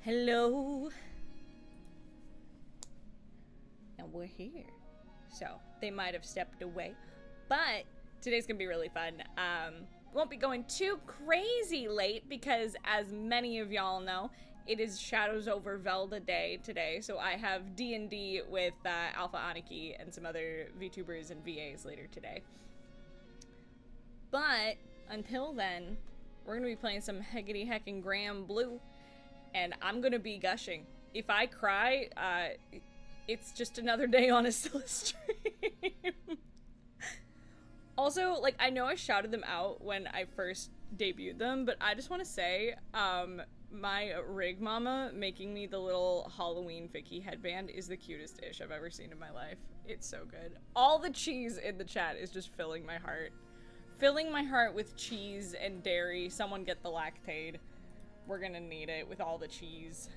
Hello. And we're here. So they might have stepped away, but today's gonna be really fun. Won't be going too crazy late because, as many of y'all know, it is Shadows over Velda Day today. So I have D&D with Alpha Aniki and some other VTubers and VAs later today. But until then, we're gonna be playing some Heggity Heckin' Graham Blue, and I'm gonna be gushing. If I cry, it's just another day on a Sylla stream. Also, like, I know I shouted them out when I first debuted them, but I just want to say, my rig mama making me the little Halloween Vicky headband is the cutest ish I've ever seen in my life. It's so good. All the cheese in the chat is just filling my heart. Filling my heart with cheese and dairy. Someone get the Lactaid. We're gonna need it with all the cheese.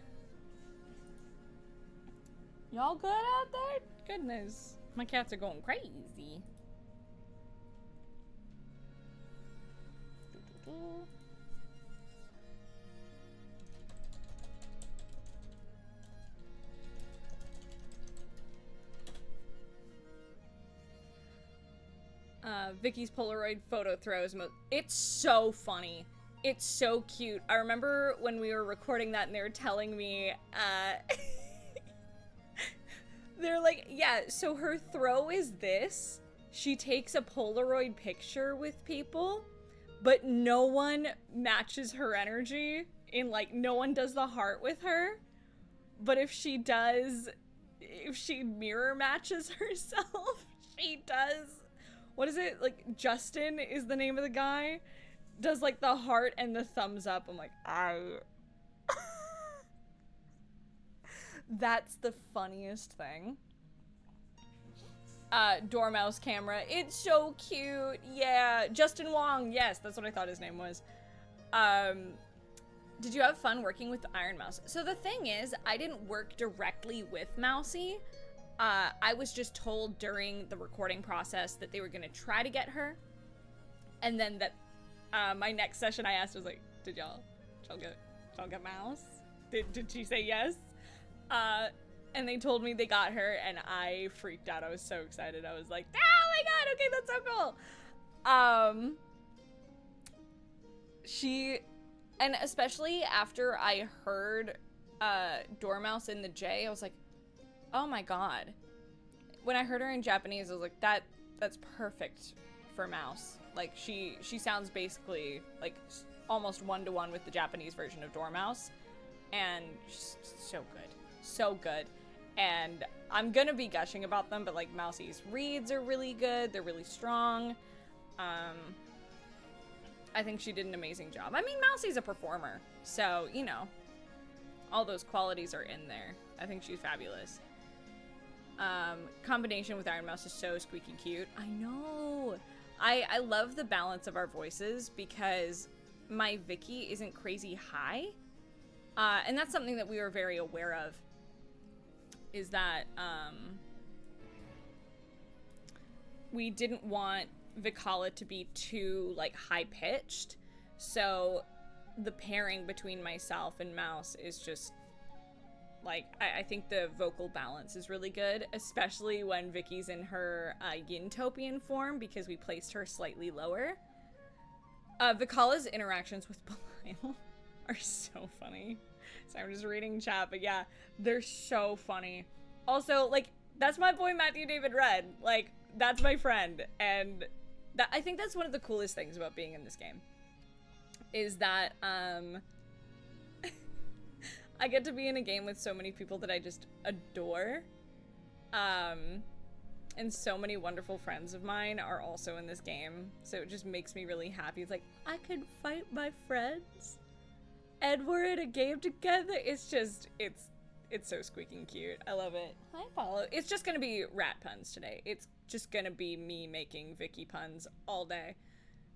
Y'all good out there? Goodness. My cats are going crazy. Vicky's Polaroid photo throws. It's so funny. It's so cute. I remember when we were recording that and they were telling me, they're like, yeah, so her throw is this. She takes a Polaroid picture with people, but no one matches her energy. Like, no one does the heart with her. But if she mirror matches herself, she does. What is it? Like, Justin is the name of the guy. Does, like, the heart and the thumbs up. I'm like, That's the funniest thing. Dormouse camera. It's so cute. Yeah. Justin Wong. Yes, that's what I thought his name was. Did you have fun working with Iron Mouse? So the thing is, I didn't work directly with Mousy. I was just told during the recording process that they were going to try to get her. And then that my next session I asked was like, did y'all get Mouse? Did she say yes? And they told me they got her, and I freaked out. I was so excited. I was like, oh my god, okay, that's so cool. And especially after I heard Dormouse in the J, I was like, oh my god. When I heard her in Japanese, I was like, that's perfect for Mouse. Like, she sounds basically like almost one-to-one with the Japanese version of Dormouse, and she's so good. So good. And I'm gonna be gushing about them, but like Mousy's reads are really good. They're really strong. I think she did an amazing job. I mean, Mousy's a performer, so, you know, all those qualities are in there. I think she's fabulous. Combination with Iron Mouse is so squeaky cute. I know. I love the balance of our voices because my Vicky isn't crazy high. And that's something that we were very aware of. Is that we didn't want Vikala to be too, like, high-pitched. So the pairing between myself and Mouse is just, like, I think the vocal balance is really good, especially when Vicky's in her Yin-topian form, because we placed her slightly lower. Vikala's interactions with Belial are so funny. So I'm just reading chat, but yeah, they're so funny. Also, like, that's my boy Matthew David Red. Like, that's my friend. And I think that's one of the coolest things about being in this game. Is that, I get to be in a game with so many people that I just adore. And so many wonderful friends of mine are also in this game. So it just makes me really happy. It's like, I could fight my friends. And we're in a game together. It's just, it's so squeaking cute. I love it. Hi, Paulo. It's just gonna be rat puns today. It's just gonna be me making Vicky puns all day.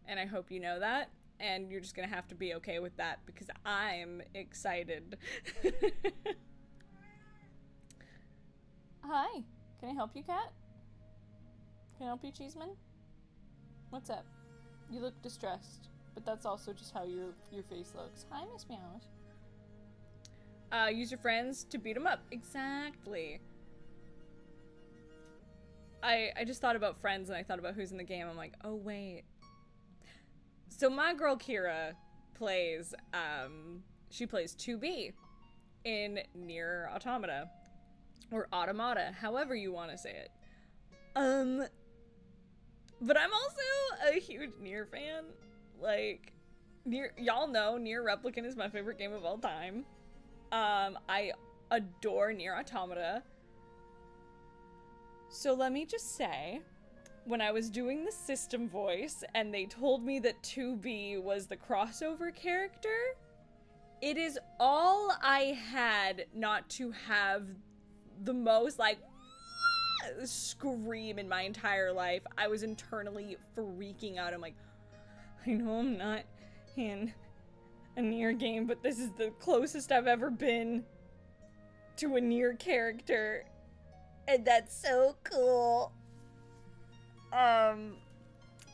And I hope you know that. And you're just gonna have to be okay with that because I'm excited. Hi. Can I help you, Kat? Can I help you, Cheeseman? What's up? You look distressed. But that's also just how your face looks. Hi, Miss Meows. Use your friends to beat them up. Exactly. I just thought about friends and I thought about who's in the game. I'm like, oh wait. So my girl Kira plays, she plays 2B in Nier Automata. Or Automata, however you want to say it. But I'm also a huge Nier fan. Like, Nier, y'all know Nier Replicant is my favorite game of all time. I adore Nier Automata. So let me just say, when I was doing the system voice and they told me that 2B was the crossover character, it is all I had not to have the most, like, scream in my entire life. I was internally freaking out. I'm like, I know I'm not in a Nier game, but this is the closest I've ever been to a Nier character. And that's so cool. And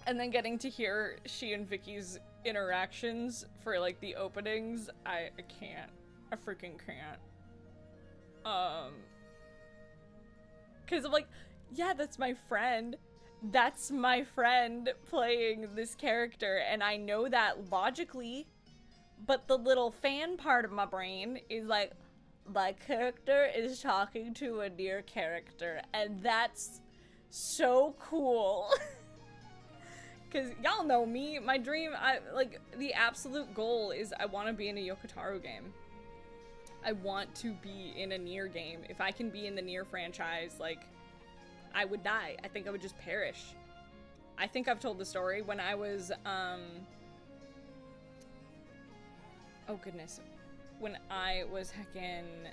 then getting to hear she and Vicky's interactions for, like, the openings, I can't. I freaking can't. Because I'm like, yeah, that's my friend. That's my friend playing this character, and I know that logically, but the little fan part of my brain is like, my character is talking to a Nier character, and that's so cool. Because y'all know me, my dream, the absolute goal is I want to be in a Yokotaro game. I want to be in a Nier game. If I can be in the Nier franchise, like, I would die. I think I would just perish. I think I've told the story when I was, oh goodness. When I was heckin',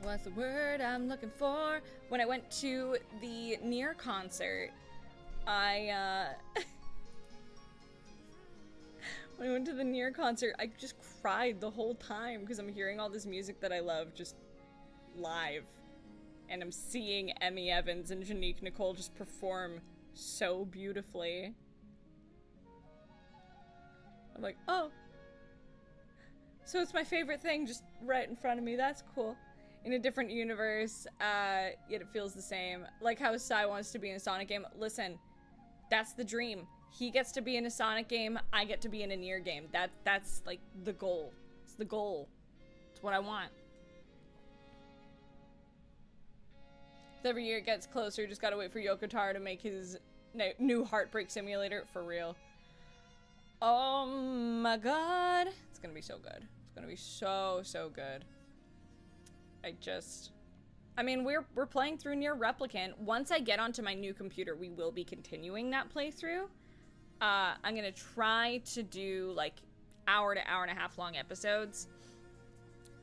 what's the word I'm looking for? When I went to the Nier concert, when I went to the Nier concert, I just cried the whole time because I'm hearing all this music that I love just live. And I'm seeing Emmy Evans and Janique Nicole just perform so beautifully. I'm like, oh. So it's my favorite thing just right in front of me. That's cool. In a different universe, yet it feels the same. Like how Sai wants to be in a Sonic game. Listen, that's the dream. He gets to be in a Sonic game. I get to be in a Nier game. That's like the goal. It's the goal. It's what I want. Every year it gets closer. Just gotta wait for Yokotaro to make his new Heartbreak Simulator for real. Oh my god. It's gonna be so good. It's gonna be so good. I mean, we're playing through Nier Replicant. Once I get onto my new computer, we will be continuing that playthrough. I'm gonna try to do like hour to hour and a half long episodes.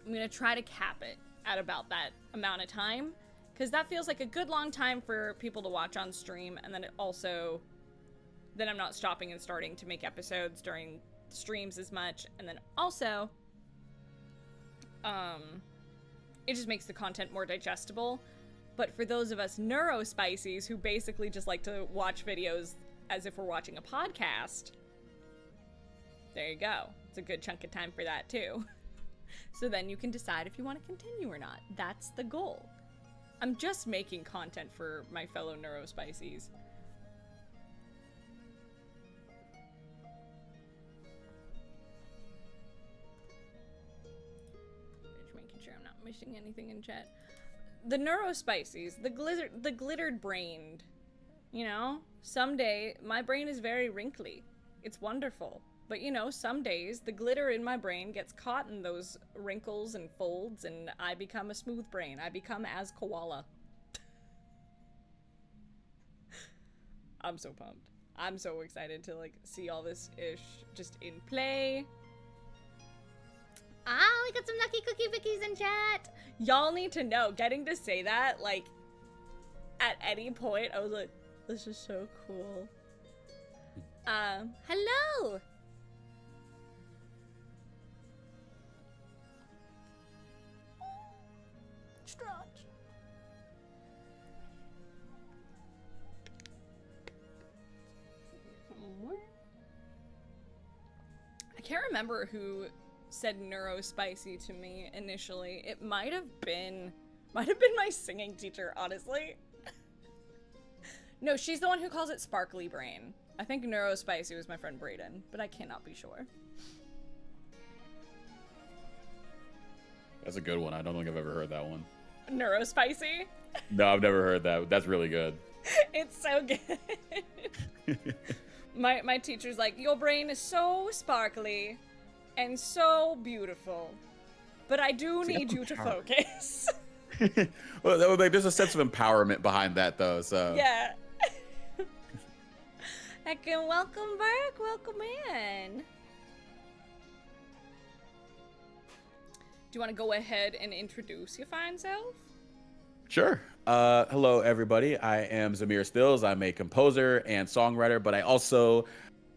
I'm gonna try to cap it at about that amount of time, because that feels like a good long time for people to watch on stream, and then then I'm not stopping and starting to make episodes during streams as much, and then also, it just makes the content more digestible. But for those of us neurospicies who basically just like to watch videos as if we're watching a podcast, there you go. It's a good chunk of time for that too. So then you can decide if you want to continue or not. That's the goal. I'm just making content for my fellow neurospicies. Just making sure I'm not missing anything in chat. The neurospicies, the glittered brained, you know? Someday, my brain is very wrinkly. It's wonderful. But you know, some days, the glitter in my brain gets caught in those wrinkles and folds, and I become a smooth brain. I become as koala. I'm so pumped. I'm so excited to, like, see all this ish just in play. Ah, we got some lucky cookie vickies in chat. Y'all need to know, getting to say that, like, at any point, I was like, this is so cool. Hello! Stretch. I can't remember who said neurospicy to me initially. It might have been my singing teacher, honestly. No, she's the one who calls it sparkly brain. I think neurospicy was my friend Brayden, but I cannot be sure. That's a good one. I don't think I've ever heard that one. Neurospicy? No, I've never heard that. That's really good. It's so good. My teacher's like, your brain is so sparkly and so beautiful, but I do need you to focus. Well, there's a sense of empowerment behind that, though. So yeah. Heck, and welcome back. Welcome in. Do you want to go ahead and introduce your fine self? Sure. Hello, everybody. I am Zamir Stills. I'm a composer and songwriter, but I also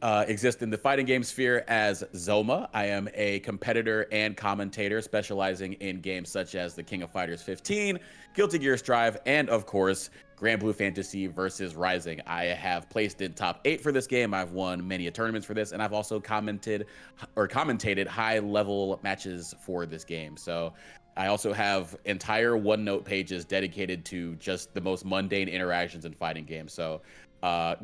exist in the fighting game sphere as Zoma. I am a competitor and commentator specializing in games such as the King of Fighters 15, Guilty Gear Strive, and of course, Grand Blue Fantasy versus Rising. I have placed in top 8 for this game. I've won many tournaments for this, and I've also commentated high-level matches for this game. So I also have entire OneNote pages dedicated to just the most mundane interactions in fighting games. So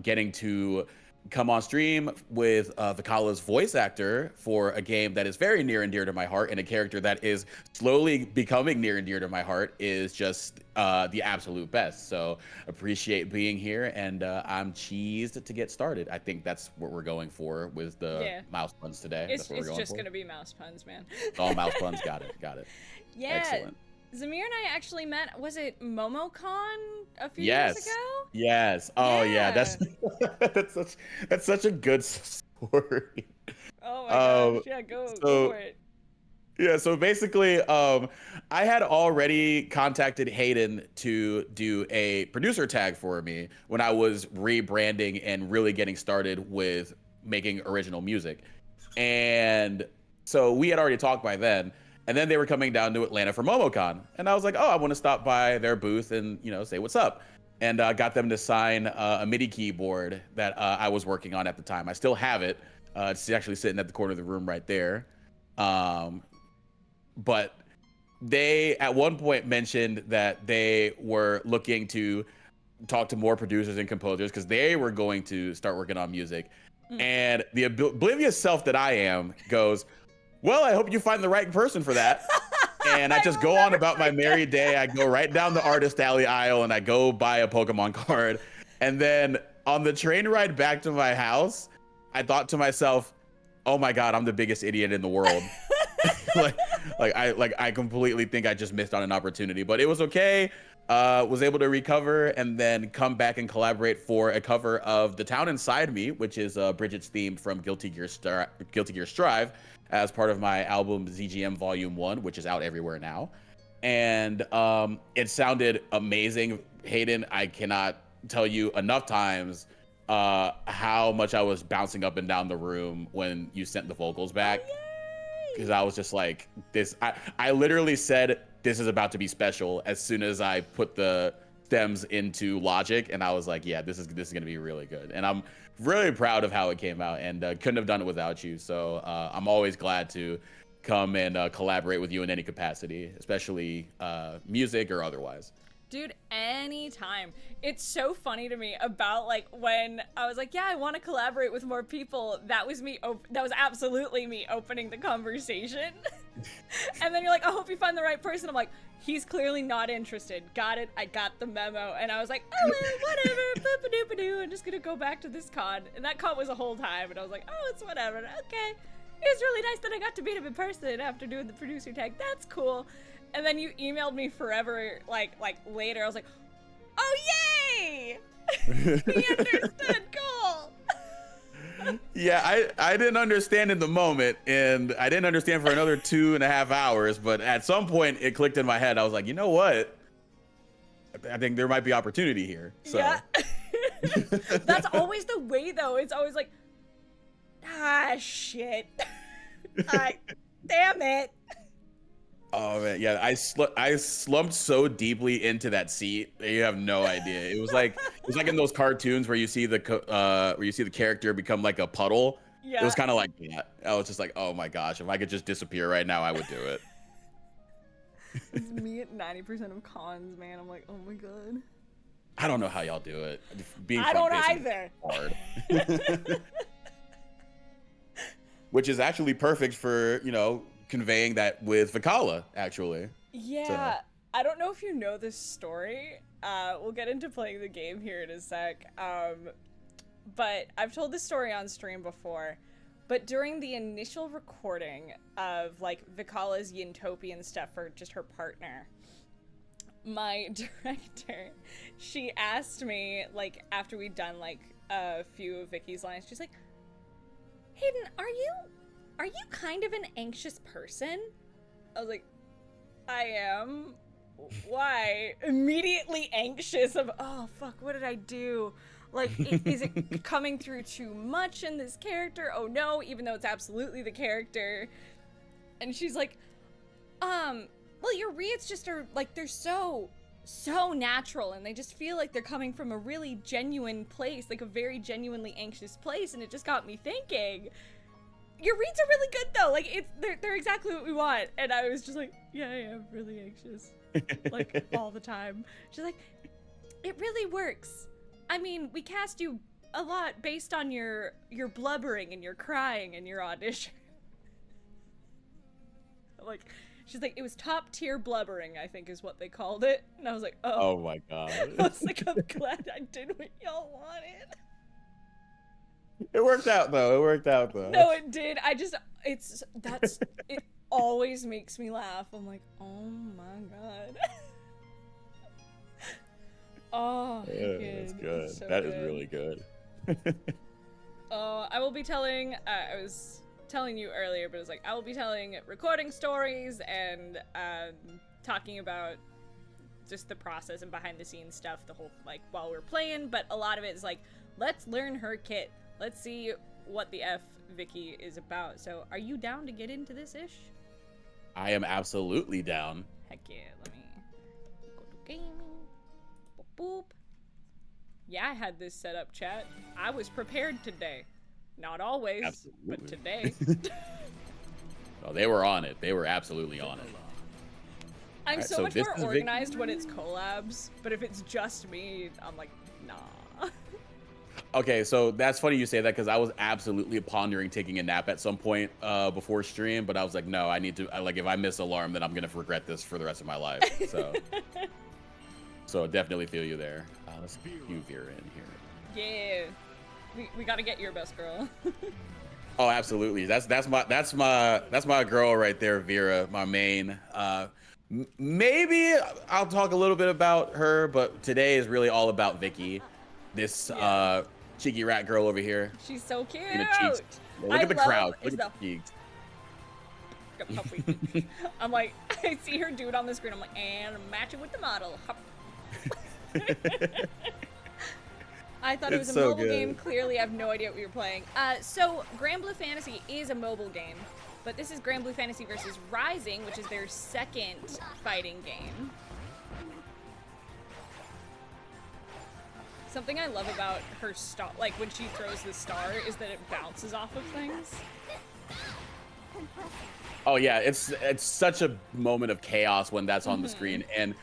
getting to come on stream with Vikala's voice actor for a game that is very near and dear to my heart, and a character that is slowly becoming near and dear to my heart is just the absolute best. So appreciate being here, and I'm cheesed to get started. I think that's what we're going for with the mouse puns today. It's that's what just going to be mouse puns, man. All mouse puns. Got it. Yeah. Excellent. Zamir and I actually met, was it MomoCon a few years ago? Yes. Oh yeah, that's such a good story. Oh my gosh, yeah, go for it. Yeah, so basically, I had already contacted Hayden to do a producer tag for me when I was rebranding and really getting started with making original music. And so we had already talked by then. And then they were coming down to Atlanta for MomoCon. And I was like, oh, I want to stop by their booth and, say what's up. And got them to sign a MIDI keyboard that I was working on at the time. I still have it. It's actually sitting at the corner of the room right there. But they, at one point, mentioned that they were looking to talk to more producers and composers because they were going to start working on music. And the oblivious self that I am goes, well, I hope you find the right person for that. And I just go on about my merry day. I go right down the artist alley aisle and I go buy a Pokemon card. And then on the train ride back to my house, I thought to myself, oh my God, I'm the biggest idiot in the world. I completely think I just missed on an opportunity, but it was okay. Was able to recover and then come back and collaborate for a cover of The Town Inside Me, which is Bridget's theme from Guilty Gear Strive, as part of my album ZGM Volume 1, which is out everywhere now. And it sounded amazing. Hayden, I cannot tell you enough times how much I was bouncing up and down the room when you sent the vocals back. Because I was just like, this. I literally said, this is about to be special as soon as I put the stems into Logic, and I was like, yeah, this is gonna be really good. And I'm really proud of how it came out, and couldn't have done it without you. So I'm always glad to come and collaborate with you in any capacity, especially music or otherwise. Dude, anytime. It's so funny to me about when I was like, yeah, I want to collaborate with more people. That was me. That was absolutely me opening the conversation. And then you're like, I hope you find the right person. I'm like, he's clearly not interested. Got it. I got the memo. And I was like, oh, well, whatever. Boop-a-doop-a-doo. I'm just going to go back to this con. And that con was a whole time. And I was like, oh, it's whatever. Okay. It was really nice that I got to meet him in person after doing the producer tag. That's cool. And then you emailed me forever, like later. I was like, oh, yay! He understood. Cool. Yeah, I didn't understand in the moment, and I didn't understand for another 2.5 hours. But at some point, it clicked in my head. I was like, you know what? I think there might be opportunity here. So. Yeah. That's always the way, though. It's always like, shit. Damn it. Oh man, yeah, I slumped so deeply into that seat that you have no idea. It was like in those cartoons where you see the character become like a puddle, Yeah. It was kind of like that. I was just like, oh my gosh, if I could just disappear right now, I would do it. It's me at 90% of cons, man. I'm like, oh my god. I don't know how y'all do it. Being I don't front-facing either. is hard. Which is actually perfect for, you know, conveying that with Vikala, actually. Yeah. So. I don't know if you know this story. We'll get into playing the game here in a sec. But I've told this story on stream before. But during the initial recording of, like, Vikala's Yintopian stuff for just her partner, my director, she asked me, like, after we'd done, like, a few of Vicky's lines, she's like, Hayden, are you kind of an anxious person? I was like, I am. Why? Immediately anxious of, oh, fuck, what did I do? Like, is it coming through too much in this character? Oh no, even though it's absolutely the character. And she's like, well, your reads just are, like, they're so natural, and they just feel like they're coming from a really genuine place, like a very genuinely anxious place, and it just got me thinking, your reads are really good though, like, they're exactly what we want. And I was just like, yeah, I am really anxious, like, all the time. She's like, it really works. I mean, we cast you a lot based on your blubbering and your crying and your audition. Like, she's like, it was top tier blubbering, I think is what they called it. And I was like, oh. Oh my god. I was like, I'm glad I did what y'all wanted. It worked out though. No, it did. It always makes me laugh. I'm like, oh my god. Oh, yeah, that's good. So that is really good. I will be telling, I was telling you earlier, but it was like, I will be telling recording stories and talking about just the process and behind the scenes stuff, the whole, like, while we're playing, but a lot of it is like, let's learn her kit. Let's see what the F Vicky is about. So are you down to get into this ish? I am absolutely down. Heck yeah, let me go to gaming. Boop. Yeah, I had this set up, chat. I was prepared today. Not always, absolutely. But today. Oh, they were on it. They were absolutely on it. I'm so much more organized when it's collabs, but if it's just me, I'm like, nah. Okay, so that's funny you say that, because I was absolutely pondering taking a nap at some point before stream, but I was like, no, I need to, like, if I miss alarm, then I'm going to regret this for the rest of my life. So so definitely feel you there. Let's cue Vera in here. Yeah. We got to get your best girl. Oh, absolutely. That's my girl right there, Vera, my main. Maybe I'll talk a little bit about her, but today is really all about Vicky. This cheeky rat girl over here. She's so cute. Look at the crowd. Look at the cheeks. I'm like, I see her do it on the screen. I'm like, and match it with the model. I thought it was a mobile game. Clearly, I have no idea what you're playing. So Grand Blue Fantasy is a mobile game, but this is Grand Blue Fantasy versus Rising, which is their second fighting game. Something I love about her star, like when she throws the star, is that it bounces off of things. Oh yeah, it's such a moment of chaos when that's on the screen. And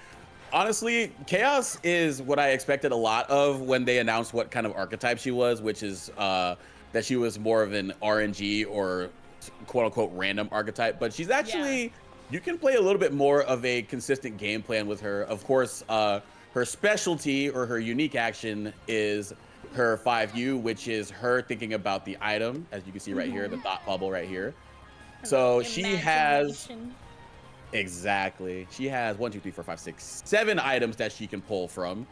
honestly, chaos is what I expected a lot of when they announced what kind of archetype she was, which is that she was more of an RNG or quote unquote random archetype. But she's actually, you can play a little bit more of a consistent game plan with her. Of course, her specialty or her unique action is her 5U, which is her thinking about the item, as you can see right here, the thought bubble right here. So she has, exactly, she has 1, 2, 3, 4, 5, 6, 7 items that she can pull from.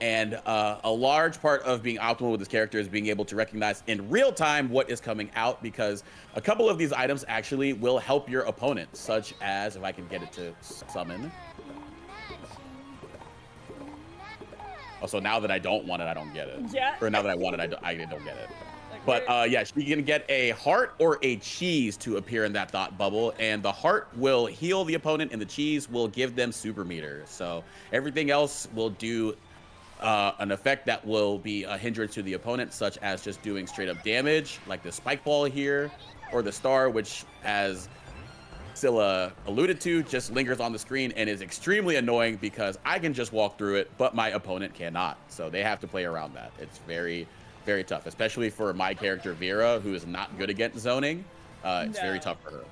And a large part of being optimal with this character is being able to recognize in real time what is coming out, because a couple of these items actually will help your opponent, such as, if I can get it to summon. Oh, so now that I don't want it, I don't get it. Yeah. Or now that I want it, I don't get it. But yeah, she can get a heart or a cheese to appear in that thought bubble, and the heart will heal the opponent, and the cheese will give them super meter. So everything else will do an effect that will be a hindrance to the opponent, such as just doing straight up damage, like the spike ball here, or the star, which, as Sylla alluded to, just lingers on the screen and is extremely annoying because I can just walk through it, but my opponent cannot. So they have to play around that. It's very, very tough, especially for my character Vera, who is not good against zoning. It's very tough for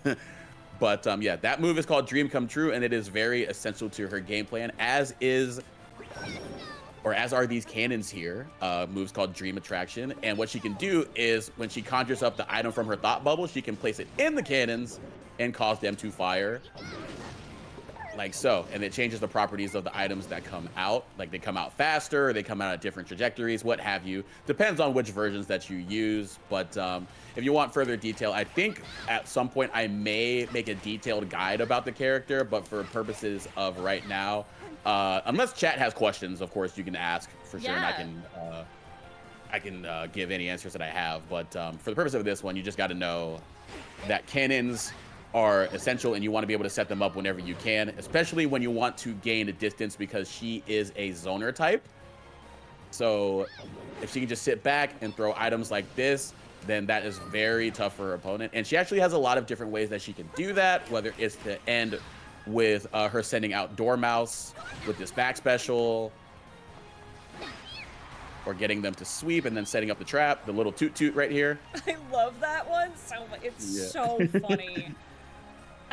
her. But yeah, that move is called Dream Come True, and it is very essential to her game plan, as are these cannons here, moves called Dream Attraction. And what she can do is when she conjures up the item from her thought bubble, she can place it in the cannons and cause them to fire like so. And it changes the properties of the items that come out. Like they come out faster, they come out at different trajectories, what have you. Depends on which versions that you use. But if you want further detail, I think at some point I may make a detailed guide about the character, but for purposes of right now, unless chat has questions, of course you can ask for sure, and I can give any answers that I have. But for the purpose of this one, you just got to know that cannons are essential, and you want to be able to set them up whenever you can, especially when you want to gain a distance, because she is a zoner type. So if she can just sit back and throw items like this, then that is very tough for her opponent. And she actually has a lot of different ways that she can do that, whether it's to end with her sending out Dormouse with this back special, or getting them to sweep and then setting up the trap, the little toot toot right here. I love that one so much. It's so funny.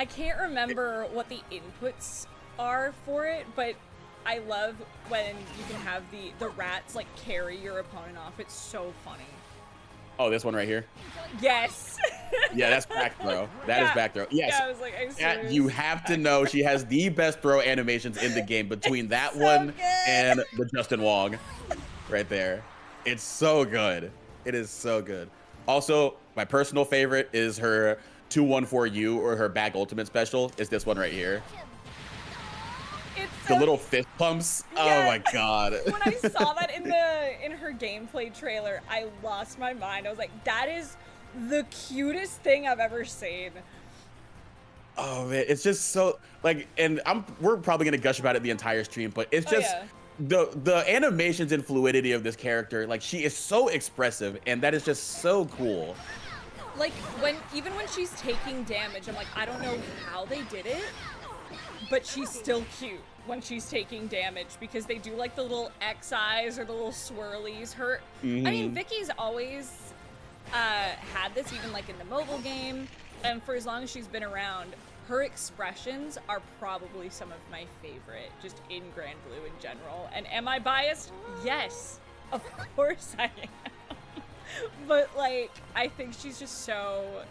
I can't remember what the inputs are for it, but I love when you can have the rats like carry your opponent off. It's so funny. Oh, this one right here? Yes. Yeah, that's back throw. That is back throw. Yes. Yeah, I was like, I'm serious. You have to know she has the best throw animations in the game between that one and the Justin Wong right there. It's so good. It is so good. Also, my personal favorite is her 214U, or her back ultimate special, is this one right here. The little fist pumps. Yes. Oh my god. When I saw that in her gameplay trailer, I lost my mind. I was like, that is the cutest thing I've ever seen. Oh man, it's just so like, and we're probably gonna gush about it the entire stream, but it's just the animations and fluidity of this character. Like, she is so expressive, and that is just so cool. Like even when she's taking damage, I'm like, I don't know how they did it, but she's still cute when she's taking damage, because they do like the little X eyes or the little swirlies. I mean, Vicky's always had this, even like in the mobile game, and for as long as she's been around, her expressions are probably some of my favorite, just in Grand Blue in general. And am I biased? Yes, of course I am. But like, I think she's just so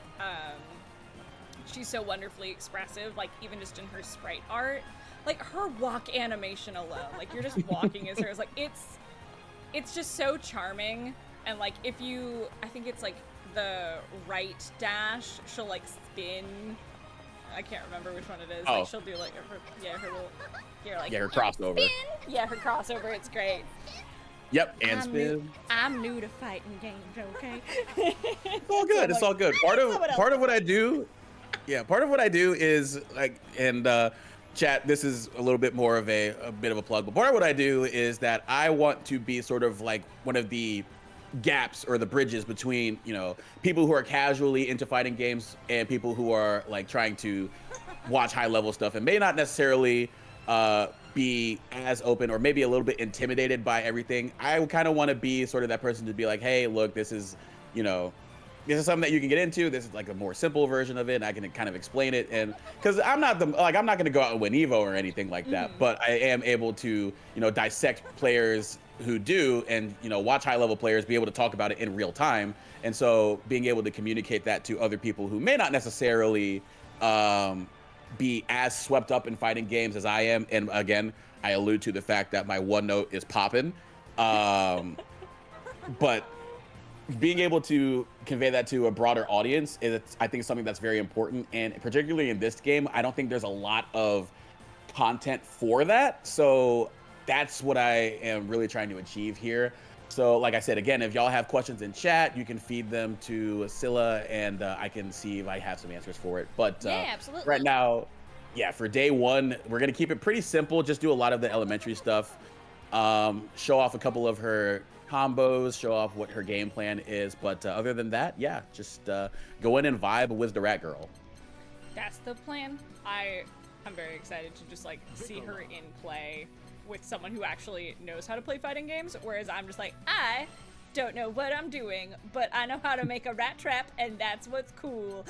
she's so wonderfully expressive, like even just in her sprite art. Like her walk animation alone, like you're just walking as her, it's like, it's just so charming. And like, if you, I think it's like the right dash, she'll like spin. I can't remember which one it is. Like she'll do like her little, her crossover. Spin. Yeah, her crossover. It's great. Yep, and spin. I'm new to fighting games, okay? It's all good. It's all good. Part of what I do, part of what I do is like, and chat, this is a little bit more of a bit of a plug, but part of what I do is that I want to be sort of like one of the gaps or the bridges between, you know, people who are casually into fighting games and people who are like trying to watch high level stuff and may not necessarily be as open, or maybe a little bit intimidated by everything. I kind of want to be sort of that person to be like, hey, look, this is, you know, this is something that you can get into. This is like a more simple version of it, and I can kind of explain it. And because I'm not I'm not going to go out and win Evo or anything like that, but I am able to, you know, dissect players who do, and, you know, watch high level players be able to talk about it in real time. And so being able to communicate that to other people who may not necessarily be as swept up in fighting games as I am. And again, I allude to the fact that my one note is poppin'. But being able to convey that to a broader audience is, I think, something that's very important. And particularly in this game, I don't think there's a lot of content for that. So that's what I am really trying to achieve here. So like I said, again, if y'all have questions in chat, you can feed them to Sylla, and I can see if I have some answers for it. But absolutely. Right now, for day one, we're going to keep it pretty simple. Just do a lot of the elementary stuff. show off a couple of her combos, show off what her game plan is. But other than that, yeah, just go in and vibe with the Rat Girl. That's the plan. I'm very excited to just like see her in play with someone who actually knows how to play fighting games, whereas I'm just like, I don't know what I'm doing, but I know how to make a rat trap, and that's what's cool.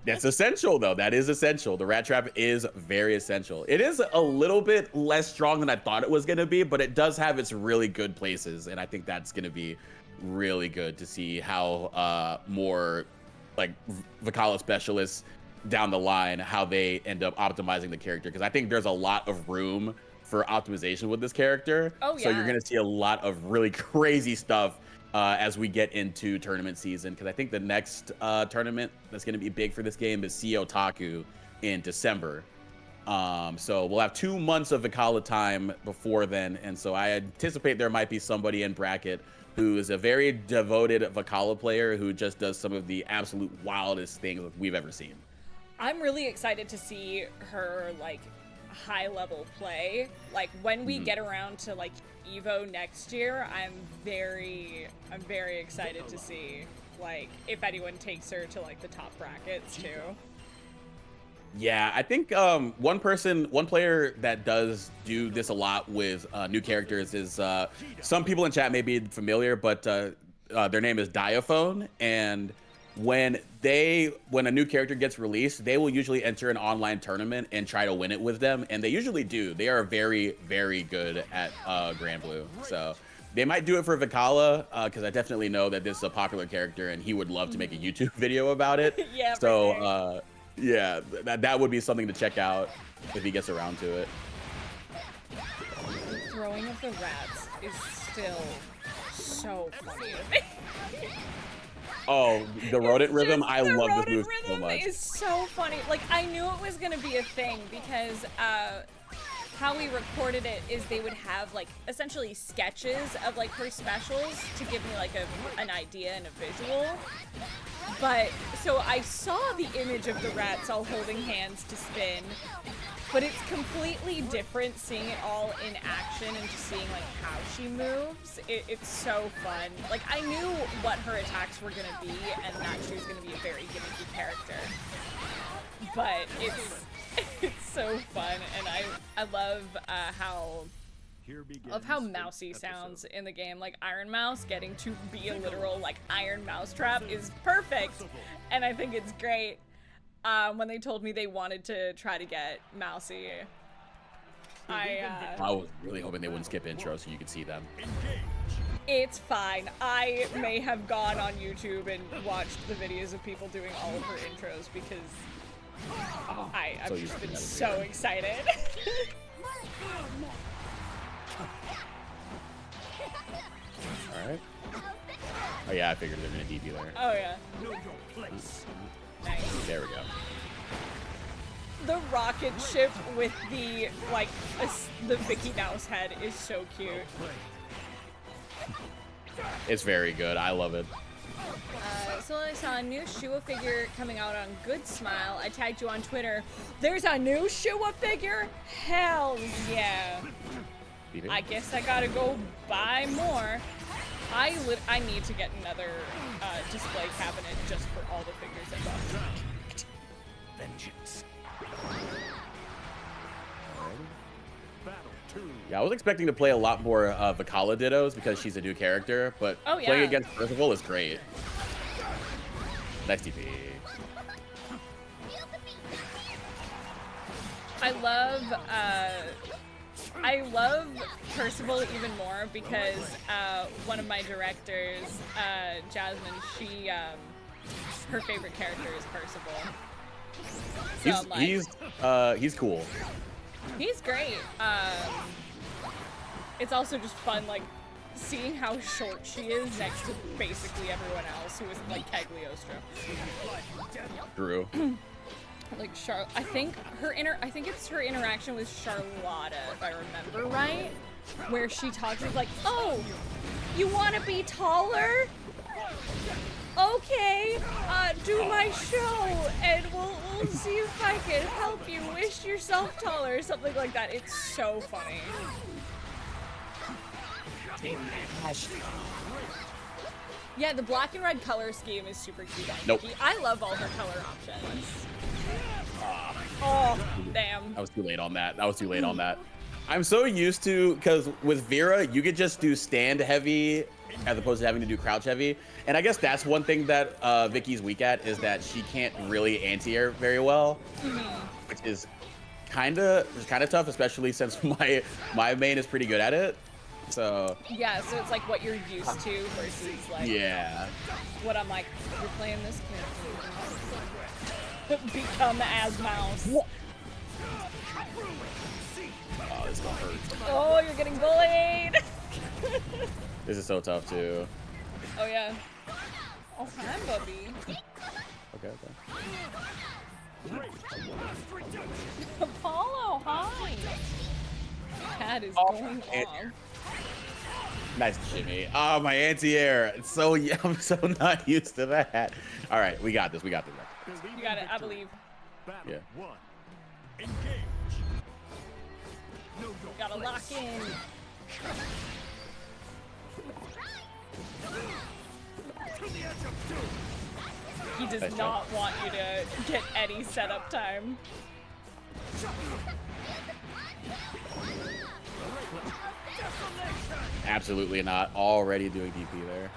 That's essential, though. That is essential. The rat trap is very essential. It is a little bit less strong than I thought it was going to be, but it does have its really good places, and I think that's going to be really good to see how more like Vikala specialists down the line, how they end up optimizing the character, because I think there's a lot of room for optimization with this character. Oh, yeah. So you're going to see a lot of really crazy stuff as we get into tournament season, because I think the next tournament that's going to be big for this game is Sea Otaku in December. So we'll have 2 months of Vikala time before then, and so I anticipate there might be somebody in bracket who is a very devoted Vikala player who just does some of the absolute wildest things we've ever seen. I'm really excited to see her like high level play. Like when we get around to like Evo next year, I'm very excited to see like if anyone takes her to like the top brackets too. Yeah, I think one player that does do this a lot with new characters is some people in chat may be familiar, but their name is Diaphone, and when a new character gets released, they will usually enter an online tournament and try to win it with them, and they usually do. They are very, very good at Grand Blue. So they might do it for Vikala, because I definitely know that this is a popular character, and he would love to make a YouTube video about it. Yeah. So yeah, that would be something to check out if he gets around to it. The throwing of the rats is still so funny to me. Oh, the rodent rhythm! I love this move so much. It's so funny. Like, I knew it was gonna be a thing because how we recorded it is they would have like essentially sketches of like her specials to give me like an idea and a visual. But so I saw the image of the rats all holding hands to spin, but it's completely different seeing it all in action and just seeing like how she moves. It's so fun. Like I knew what her attacks were gonna be and that she was gonna be a very gimmicky character. But it's so fun, and I love how mousy sounds in the game. Like Iron Mouse getting to be a literal like Iron Mousetrap is perfect, and I think it's great. When they told me they wanted to try to get mousy, I was really hoping they wouldn't skip intro so you could see them. It's fine. I may have gone on YouTube and watched the videos of people doing all of her intros because I've just been so excited. Alright. Oh yeah, I figured they're gonna DP there. Oh yeah. Nice. There we go. The rocket ship with the like the Mickey Mouse head is so cute. It's very good. I love it. So I saw a new Shua figure coming out on Good Smile. I tagged you on Twitter. There's a new Shua figure? Hell yeah. I guess I gotta go buy more. I need to get another display cabinet just for all the figures I bought. Vengeance. Yeah, I was expecting to play a lot more Vikala Dittos because she's a new character, but playing against Percival is great. Nice TP. I love Percival even more because one of my directors, Jasmine, her favorite character is Percival. So he's cool. He's great. It's also just fun, like, seeing how short she is next to basically everyone else who is like Cagliostro. True. Like I think it's her interaction with Charlotta, if I remember right, where she talks like, "Oh, you want to be taller? Okay, do my show, and we'll see if I can help you wish yourself taller," or something like that. It's so funny. Yeah, the black and red color scheme is super cute on Nope. Vicky. I love all her color options. Oh, damn. I was too late on that. I'm so used to, because with Vera, you could just do stand heavy as opposed to having to do crouch heavy. And I guess that's one thing that Vicky's weak at, is that she can't really anti-air very well, which is kind of tough, especially since my main is pretty good at it. So yeah, so it's like what you're used to versus like what I'm like, you're playing this character. Become as Mouse. Oh, this is gonna hurt. Oh, you're getting bullied. This is so tough too. Oh yeah. Oh hi, Bubby. Okay. Apollo, hi. Cat is going off. Nice shimmy. Oh, my anti-air. It's so I'm so not used to that. All right, we got this. You got it, I believe. Yeah. Gotta lock in. He does not want you to get any setup time. Absolutely not. Already doing DP there.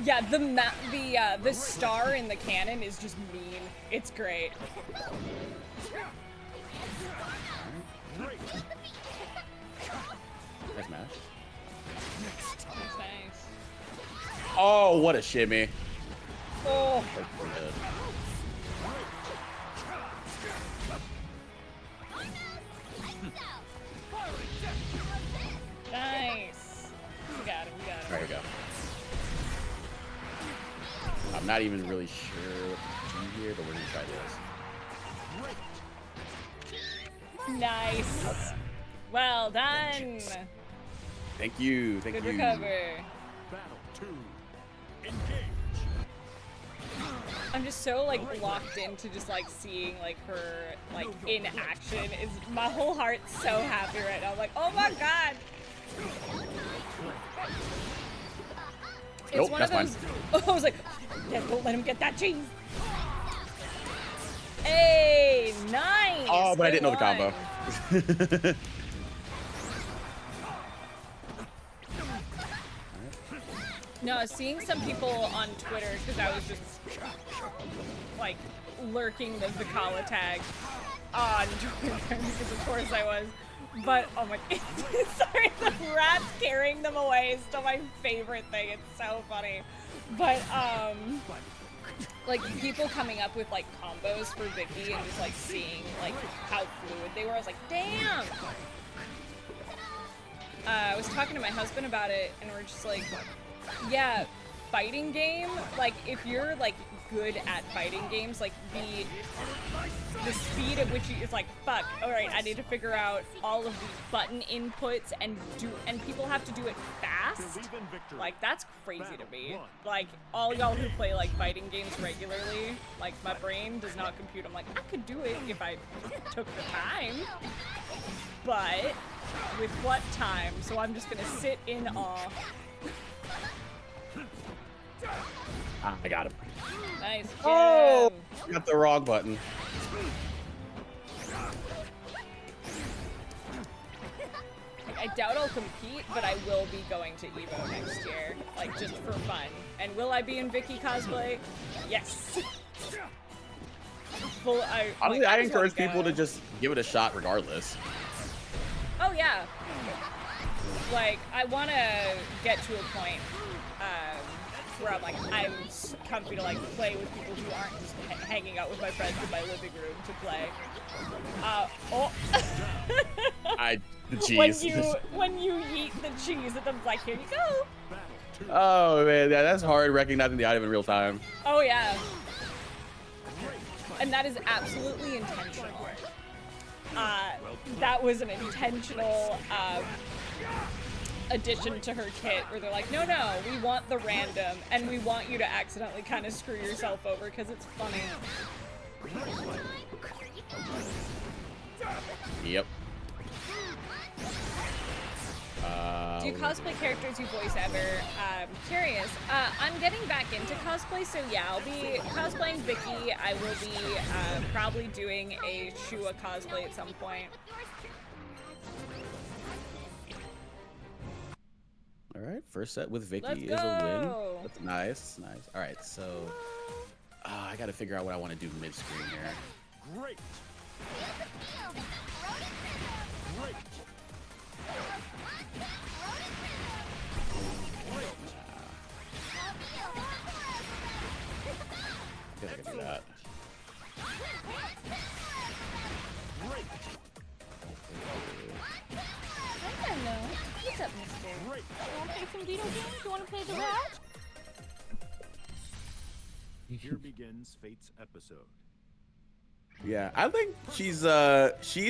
Yeah, the star in the cannon is just mean. It's great. Nice match. Nice. Oh, what a shimmy. Oh. Nice. We got it. There you go. I'm not even really sure what to do here, but we're gonna try this. Nice. Okay. Well done. Thank you. Good recover. I'm just so like locked into just like seeing like her like in action. Is my whole heart's so happy right now. I'm like, oh my god. It's nope, one that's of those. fine. I was like, yeah, don't let him get that cheese. Hey, nice. Oh, but I didn't know the combo. No, seeing some people on Twitter, because I was just like lurking the Vikala tag on Twitter, because of course I was. But oh my, sorry, the rats carrying them away is still my favorite thing. It's so funny. But like people coming up with like combos for Vicky and just like seeing like how fluid they were. I was like, damn. I was talking to my husband about it, and we're just like, yeah, fighting game. Like if you're like good at fighting games, like the speed at which you, it's like, fuck, all right, I need to figure out all of the button inputs and people have to do it fast. Like that's crazy to me. Like all y'all who play like fighting games regularly, like my brain does not compute. I'm like, I could do it if I took the time, but with what time? So I'm just gonna sit in awe. I got him. Nice. Oh, got the wrong button. I doubt I'll compete, but I will be going to EVO next year, like just for fun. And will I be in Vicky cosplay? Yes. Honestly, I encourage people to just give it a shot regardless. Oh yeah. Like I want to get to a point where I'm like, I'm comfy to like play with people who aren't just hanging out with my friends in my living room to play. Jeez. When you eat the cheese at them, like, here you go. Oh man, that's hard recognizing the item in real time. Oh yeah. And that is absolutely intentional. That was an intentional addition to her kit where they're like, no, we want the random, and we want you to accidentally kind of screw yourself over because it's funny. Yep. Do you cosplay characters you voice ever? Curious. I'm getting back into cosplay, so yeah, I'll be cosplaying Vicky. I will be probably doing a Shua cosplay at some point. All right, first set with Vicky Let's is a win. go. That's nice, nice. All right, so I got to figure out what I want to do mid-screen here. Great. I think I can do that. Hello. What's up, mister? You want to play some video games? You want to play the rat? Here begins Fate's episode. Yeah, I think she's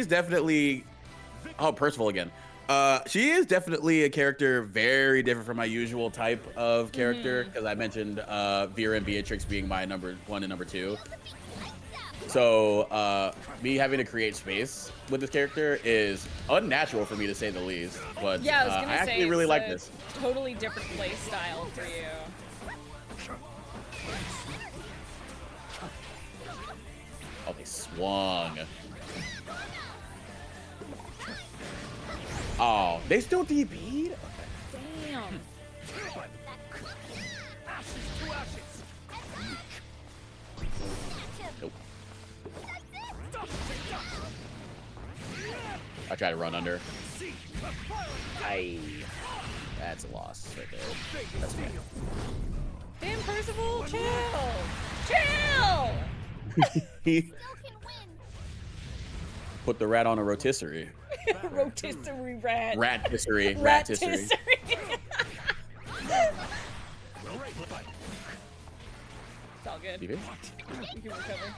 definitely. Oh, Percival again. She is definitely a character very different from my usual type of character, because I mentioned Vera and Beatrix being my number 1 and number 2. So me having to create space with this character is unnatural for me, to say the least. But Yeah, I was gonna I say actually really it's like a this. totally different play style for you. Oh, they swung. Oh, they still DP'd? Damn. Nope. I try to run under. That's a loss right there. That's me. Damn, Percival, chill! Chill! He put the rat on a rotisserie. Rotisserie rat. Ratisserie. Ratisserie. It's all good. You good? You can recover.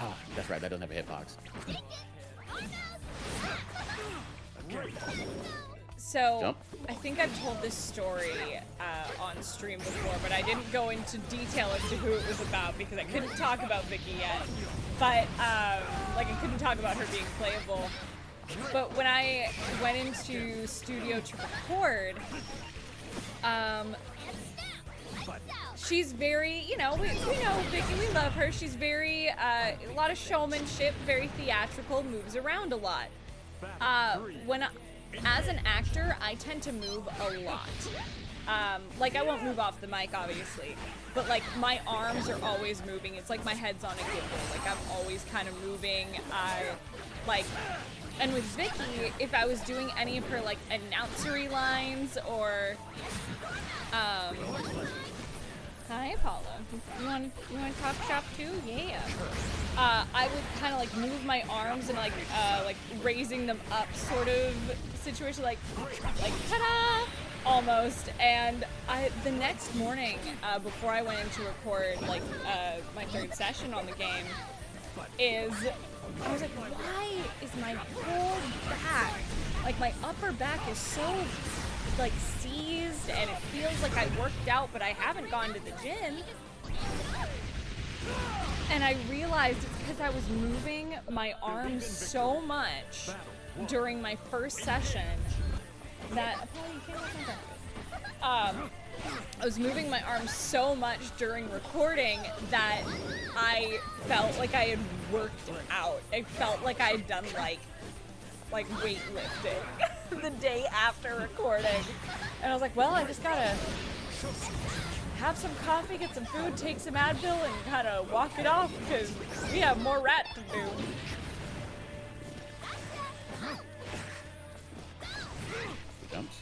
Oh, that's right. That doesn't have a hitbox. So, Jump. I think I've told this story on stream before, but I didn't go into detail as to who it was about because I couldn't talk about Vicky yet. But, like, I couldn't talk about her being playable. But when I went into studio to record, she's very, you know, we know Vicky, we love her. She's very, a lot of showmanship, very theatrical, moves around a lot. As an actor, I tend to move a lot. Like, I won't move off the mic, obviously, but, like, my arms are always moving. It's like my head's on a gimbal. Like, I'm always kind of moving. And with Vicky, if I was doing any of her, like, announcery lines or, hi, Paula. You want to talk shop too? Yeah. I would kind of like move my arms and like raising them up sort of situation, like ta-da, almost. And the next morning, before I went in to record like my third session on the game, I was like, why is my whole back, like my upper back is so like seized and it feels like I worked out but I haven't gone to the gym. And I realized it's because I was moving my arms so much during my first session that I was moving my arms so much during recording that I felt like I had worked out. I felt like I had done like weightlifting the day after recording. And I was like, well, I just gotta have some coffee, get some food, take some Advil, and kind of walk it off because we have more rat to do. Jumps.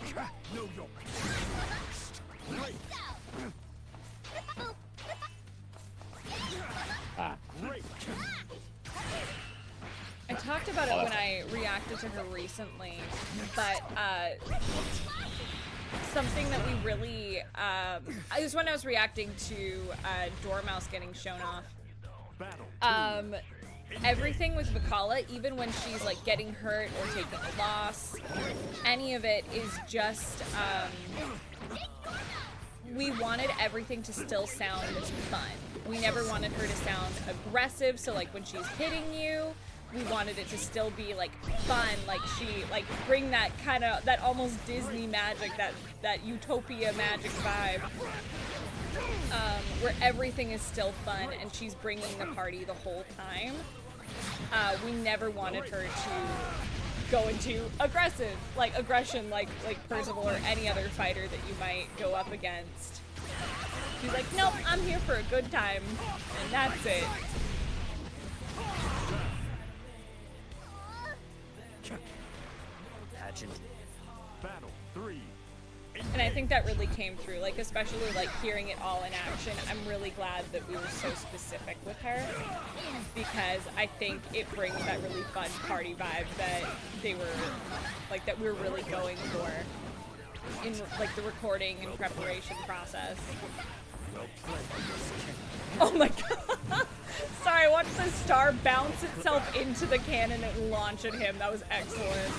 Ah. I talked about it when I reacted to her recently, but something that we really, it was when I was reacting to Dormouse getting shown off. everything with Vikala, even when she's like getting hurt or taking a loss, any of it is just, we wanted everything to still sound fun. We never wanted her to sound aggressive, so like when she's hitting you, we wanted it to still be like fun, like she, like bring that kind of, that almost Disney magic, that utopia magic vibe, where everything is still fun and she's bringing the party the whole time. We never wanted her to go into aggression, like Percival or any other fighter that you might go up against. She's like, nope, I'm here for a good time, and that's it. Battle 3. And I think that really came through, like especially like hearing it all in action. I'm really glad that we were so specific with her, because I think it brings that really fun party vibe that they were like, that we were really going for in like the recording and preparation process. Oh my god. Sorry, I watched the star bounce itself into the cannon and launch at him. That was excellent.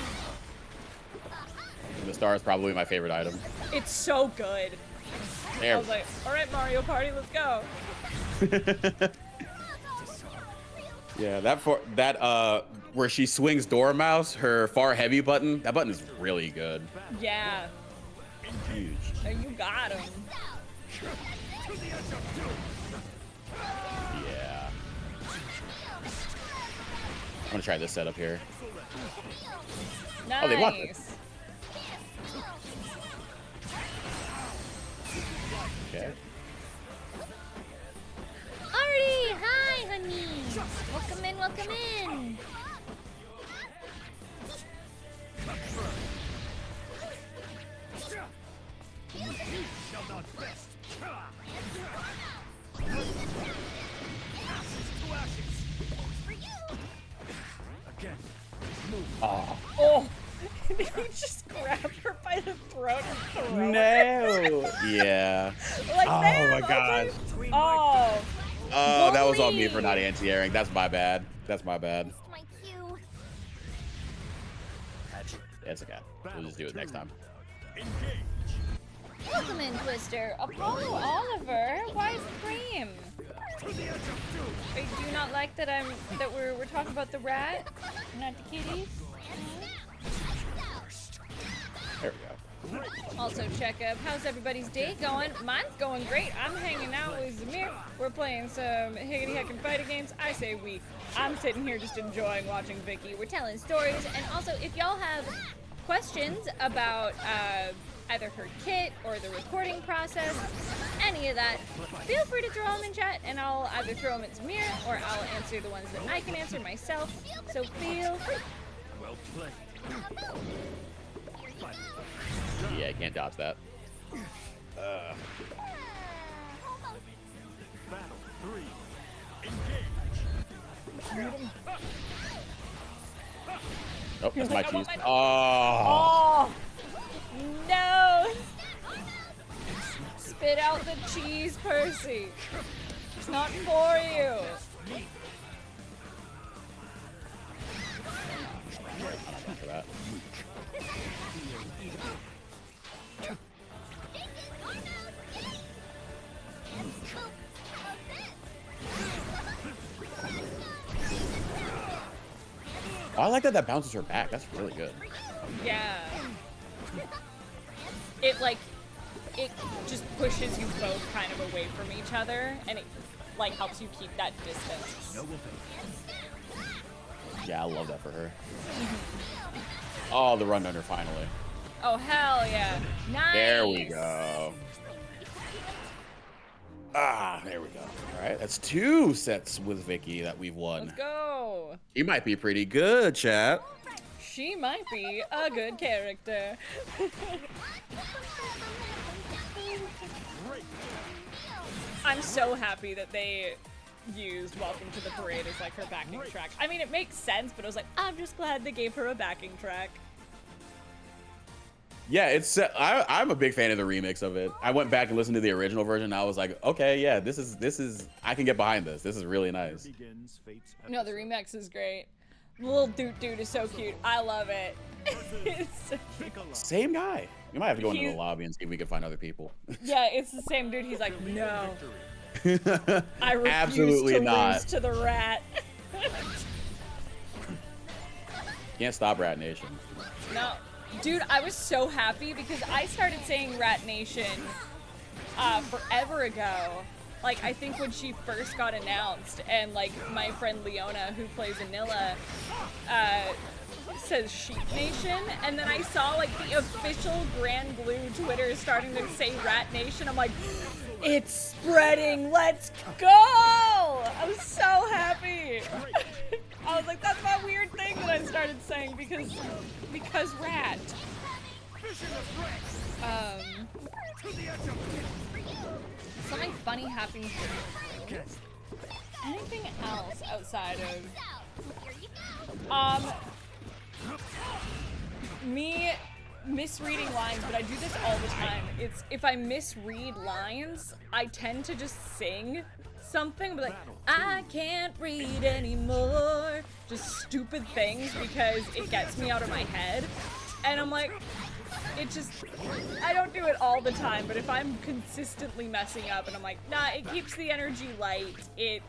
The star is probably my favorite item. It's so good. There. I was like, all right, Mario Party, let's go. Yeah, that where she swings Dormouse, her far heavy button, that button is really good. Yeah. Huge. Oh, you got him. Yeah. I'm gonna try this setup here. Nice. Oh, they blocked it. Okay. Artie, hi, honey. Welcome in, welcome in. Oh. Oh. Did he just grab her by the throat and throw her? No. Yeah. Like, Oh damn, my gosh. okay. Oh. Oh, that was on me Bully. for not anti-airing. That's my bad. That's my bad. My cue. Yeah, it's okay. We'll just do it next time. Welcome in, Twister. Apollo Oliver, why scream? Wait, do you not like that we're talking about the rat, not the kitties? There we go. Also check up, how's everybody's day going? Mine's going great. I'm hanging out with Zamir. We're playing some higgity heckin' fighting games. I say we. I'm sitting here just enjoying watching Vicky. We're telling stories, and also if y'all have questions about either her kit or the recording process, any of that, feel free to throw them in chat, and I'll either throw them at Zamir or I'll answer the ones that I can answer myself. So feel free. Well played. Yeah, I can't dodge that. Battle 3. Engage. Oh, that's my like, I want cheese. my- Oh. Oh no! Spit out the cheese, Percy. It's not for you. For that. Oh, I like that bounces her back. That's really good. Yeah. It just pushes you both kind of away from each other, and it like helps you keep that distance. Yeah, I love that for her. Oh, the run under finally. Oh hell yeah! Nice. There we go. Ah, there we go. All right, that's 2 sets with Vicky that we've won. Let's go. She might be pretty good, chat. She might be a good character. I'm so happy that they used Welcome to the Parade as like her backing track. I mean, it makes sense, but I was like, I'm just glad they gave her a backing track. Yeah, I'm a big fan of the remix of it. I went back and listened to the original version. And I was like, okay, yeah, this is I can get behind this. This is really nice. No, the remix is great. Little dude is so cute. I love it. It's, Same guy. You might have to go into the lobby and see if we can find other people. yeah, it's the same dude. He's like, no, I refuse Absolutely to not. lose to the rat. Can't stop Rat Nation. No, dude, I was so happy because I started saying Rat Nation forever ago. Like, I think when she first got announced, and like my friend Leona, who plays Vanilla, says Sheep Nation, and then I saw like the official Grand Blue Twitter starting to say Rat Nation. I'm like, it's spreading, let's go! I was so happy. I was like, that's my weird thing that I started saying because rat. Something funny happened to me. Anything else outside of me misreading lines, but I do this all the time. It's if I misread lines, I tend to just sing something, but like, I can't read anymore. Just stupid things because it gets me out of my head. And I'm like, I don't do it all the time, but if I'm consistently messing up and I'm like, nah, it keeps the energy light, it's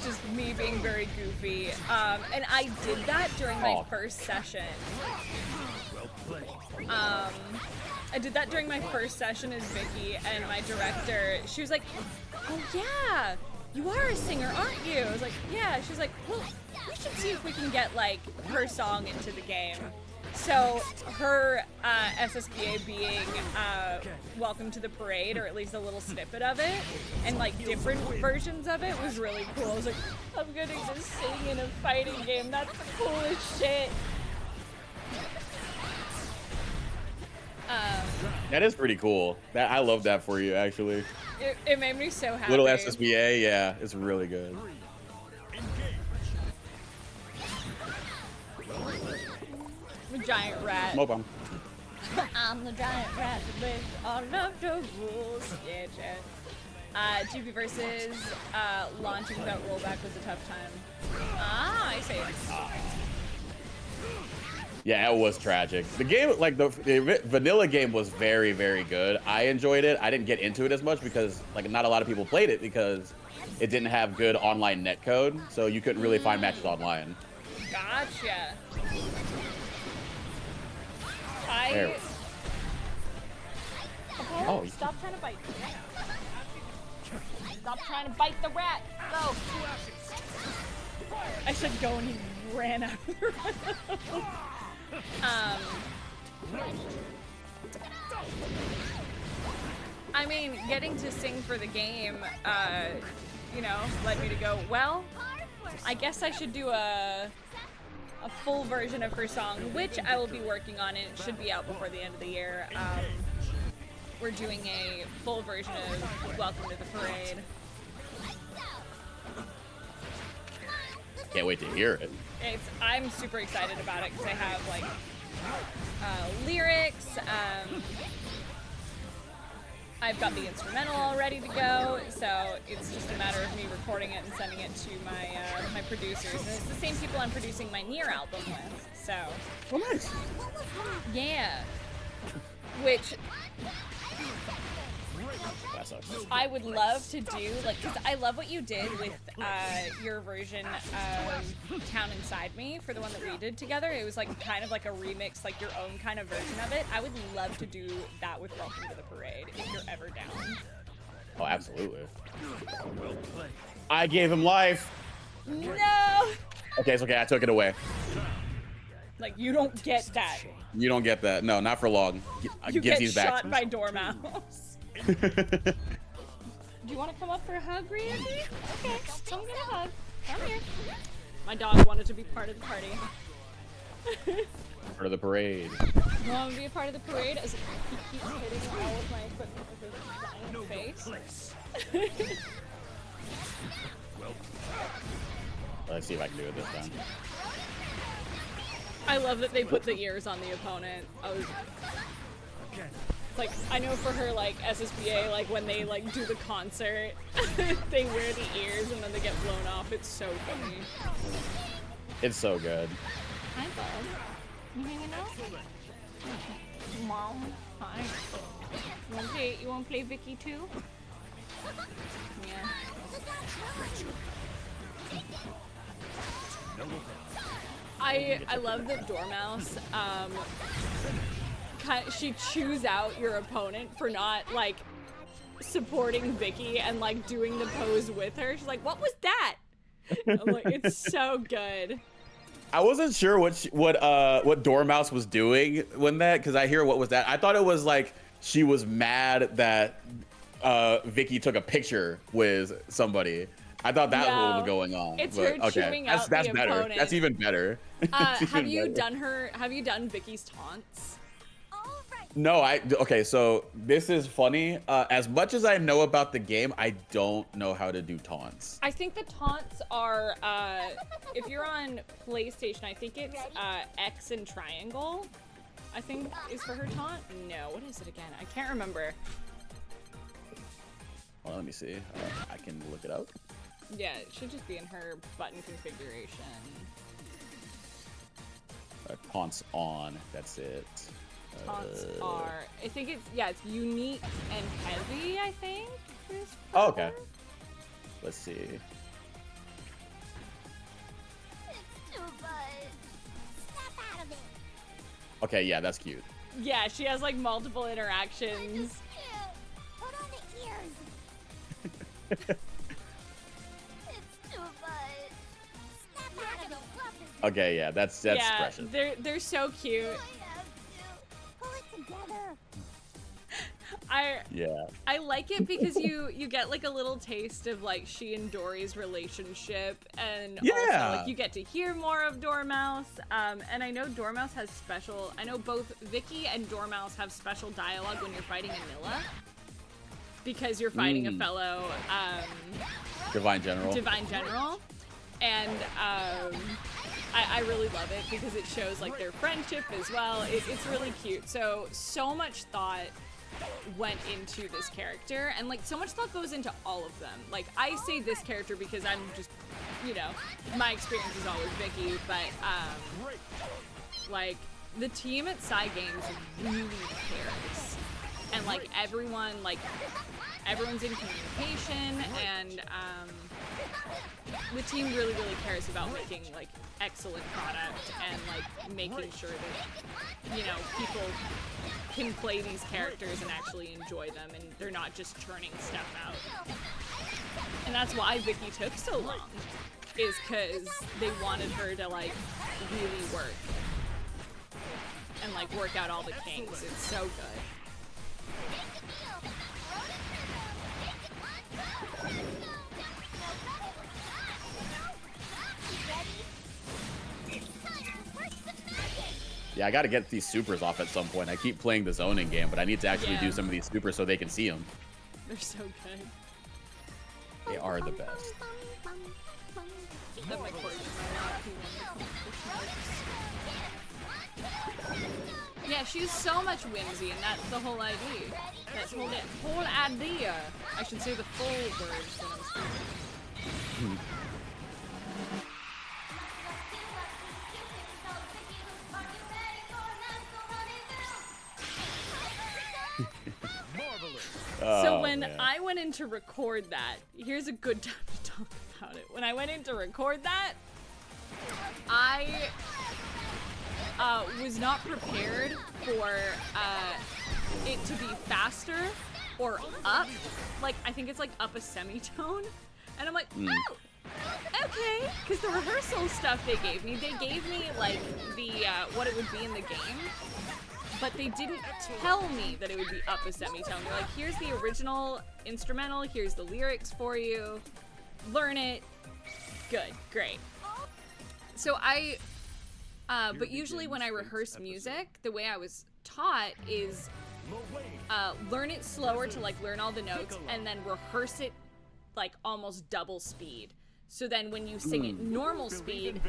just me being very goofy. And I did that during my first session. I did that during my first session as Vicky, and my director, she was like, oh yeah, you are a singer, aren't you? I was like, yeah. She's like, well, we should see if we can get like her song into the game. So her SSBA being Welcome to the Parade, or at least a little snippet of it, and like different versions of it was really cool. I was like, I'm getting to sing in a fighting game. That's the coolest shit. That is pretty cool. I love that for you, actually. It made me so happy. Little SSBA, yeah, it's really good. The giant rat. Smoke bomb. I'm the giant rat with all of the rules. Yeah, Jet. GP versus launching without rollback was a tough time. Ah, I see. Yeah, it was tragic. The game, like the vanilla game, was very, very good. I enjoyed it. I didn't get into it as much because like not a lot of people played it because it didn't have good online netcode, so you couldn't really find matches online. Gotcha. Oh, stop trying to bite. Stop trying to bite the rat. Go. I said go and he ran out of the room. I mean, getting to sing for the game, you know, led me to go, well, I guess I should do a full version of her song, which I will be working on. It should be out before the end of the year. We're doing a full version of Welcome to the Parade. Can't wait to hear it. I'm super excited about it because I have like lyrics. I've got the instrumental all ready to go, so it's just a matter of me recording it and sending it to my producers. And it's the same people I'm producing my Nier album with. So. Oh, nice. Yeah. Which I would love to do, like, because I love what you did with your version of Town Inside Me for the one that we did together. It was like kind of like a remix, like your own kind of version of it. I would love to do that with Welcome to the Parade if you're ever down. Oh, absolutely. I gave him life. No. Okay, it's okay. I took it away. Like, you don't get that. You don't get that. No, not for long. You get shot by Dormouse. Do you want to come up for a hug, Randy? Okay, come get a hug. Come here. My dog wanted to be part of the party. Part of the parade. You want to be a part of the parade? As he keeps hitting all of my equipment with his giant face. Let's see if I can do it this time. I love that they put the ears on the opponent. Again. Like, I know for her, like, SSBA, like, when they, like, do the concert, they wear the ears and then they get blown off. It's so funny. It's so good. Hi, Bub. You hanging out? Mom. Hi. You wanna play Vicky too? Yeah. I love that Dormouse, she chews out your opponent for not, like, supporting Vicky and, like, doing the pose with her. She's like, what was that? I'm like, it's so good. I wasn't sure what Dormouse was doing when that, because I hear what was that. I thought it was like she was mad that Vicky took a picture with somebody. I thought that was what was going on. It's but, her chewing out that's the better. opponent. That's even better. Have you done Vicky's taunts? No, okay, so this is funny. As much as I know about the game, I don't know how to do taunts. I think the taunts are, if you're on PlayStation, I think it's X and triangle, I think is for her taunt. No, what is it again? I can't remember. Well, let me see. I can look it up. Yeah, it should just be in her button configuration. Taunts on, that's it. Taunts are, I think it's unique and heavy, I think. Oh, okay. Let's see. It's too bad. Snap out of it. Okay, yeah, that's cute. Yeah, she has like multiple interactions. Put on the ears. It's too bad. Snap out of it. Okay, yeah, that's Yeah, precious. they're so cute. Pull it together. I like it because you get like a little taste of like she and Dory's relationship, and also like you get to hear more of Dormouse. And I know Dormouse has I know both Vicky and Dormouse have special dialogue when you're fighting Anilla, because you're fighting a fellow Divine General. And I really love it because it shows like their friendship as well. It's really cute. So much thought went into this character, and like so much thought goes into all of them. Like I say this character because I'm just, you know, my experience is always Vicky, but like the team at Games really cares, and like everyone's in communication, and the team really cares about making like excellent product and like making sure that, you know, people can play these characters and actually enjoy them, and they're not just churning stuff out. And that's why Vicky took so long, is because they wanted her to like really work and like work out all the kinks. It's so good. Yeah, I gotta get these supers off at some point. I keep playing the zoning game, but I need to actually do some of these supers so they can see them. They're so good. They are the best. Yeah, she's so much whimsy, and that's the whole idea. That's the whole idea. I should say the full words when I'm speaking. So when I went in to record that, here's a good time to talk about it. When I went in to record that, I was not prepared for it to be faster or up. Like, I think it's like up a semitone. And I'm like, oh, okay. Because the rehearsal stuff they gave me like the, what it would be in the game. But they didn't tell me that it would be up a semitone. They're like, here's the original instrumental, here's the lyrics for you, learn it, good, great. So but usually when I rehearse music, the way I was taught is learn it slower to like learn all the notes, and then rehearse it like almost double speed. So then when you sing it normal speed,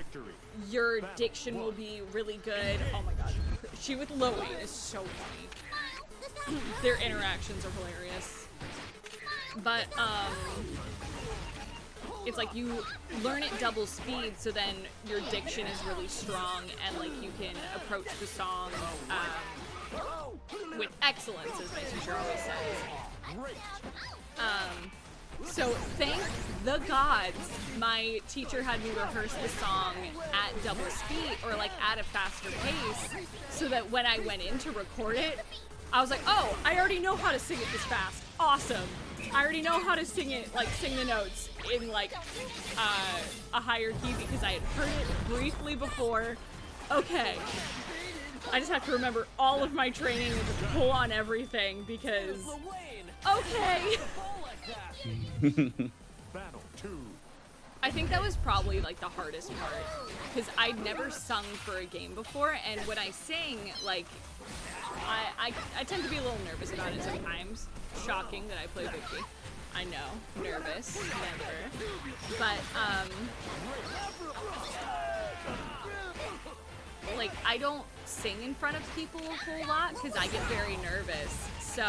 your diction will be really good. Oh my god. She with low Wayne is so funny. Their interactions are hilarious. But, it's like you learn it double speed, so then your diction is really strong, and like you can approach the song with excellence, as my teacher always says. So thank the gods, my teacher had me rehearse the song at double speed, or like at a faster pace, so that when I went in to record it, I was like, oh, I already know how to sing it this fast. Awesome. I already know how to sing it, like sing the notes in like a higher key because I had heard it briefly before. Okay. I just have to remember all of my training and just pull on everything because, okay. I think that was probably like the hardest part because I'd never sung for a game before, and when I sing, like, I tend to be a little nervous about it sometimes. Shocking that I play Vicky. I know, nervous, never. But, like, I don't sing in front of people a whole lot because I get very nervous. So,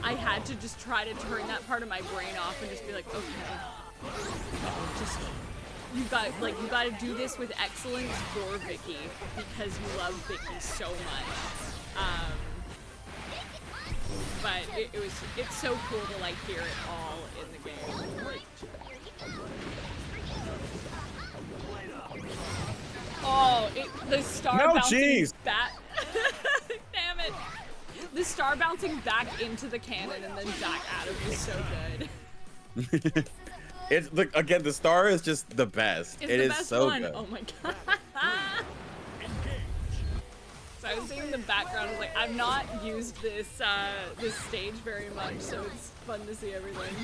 I had to just try to turn that part of my brain off and just be like, okay, just, you got to do this with excellence for Vicky because you love Vicky so much. But it's so cool to like hear it all in the game. Oh, the star bouncing back. Damn it. The star bouncing back into the cannon and then back out of it is so good. It's look again. The star is just the best. It's it the is best so one. good. Oh my god. So I was seeing the background. I was like, I've not used this this stage very much, so it's fun to see everything.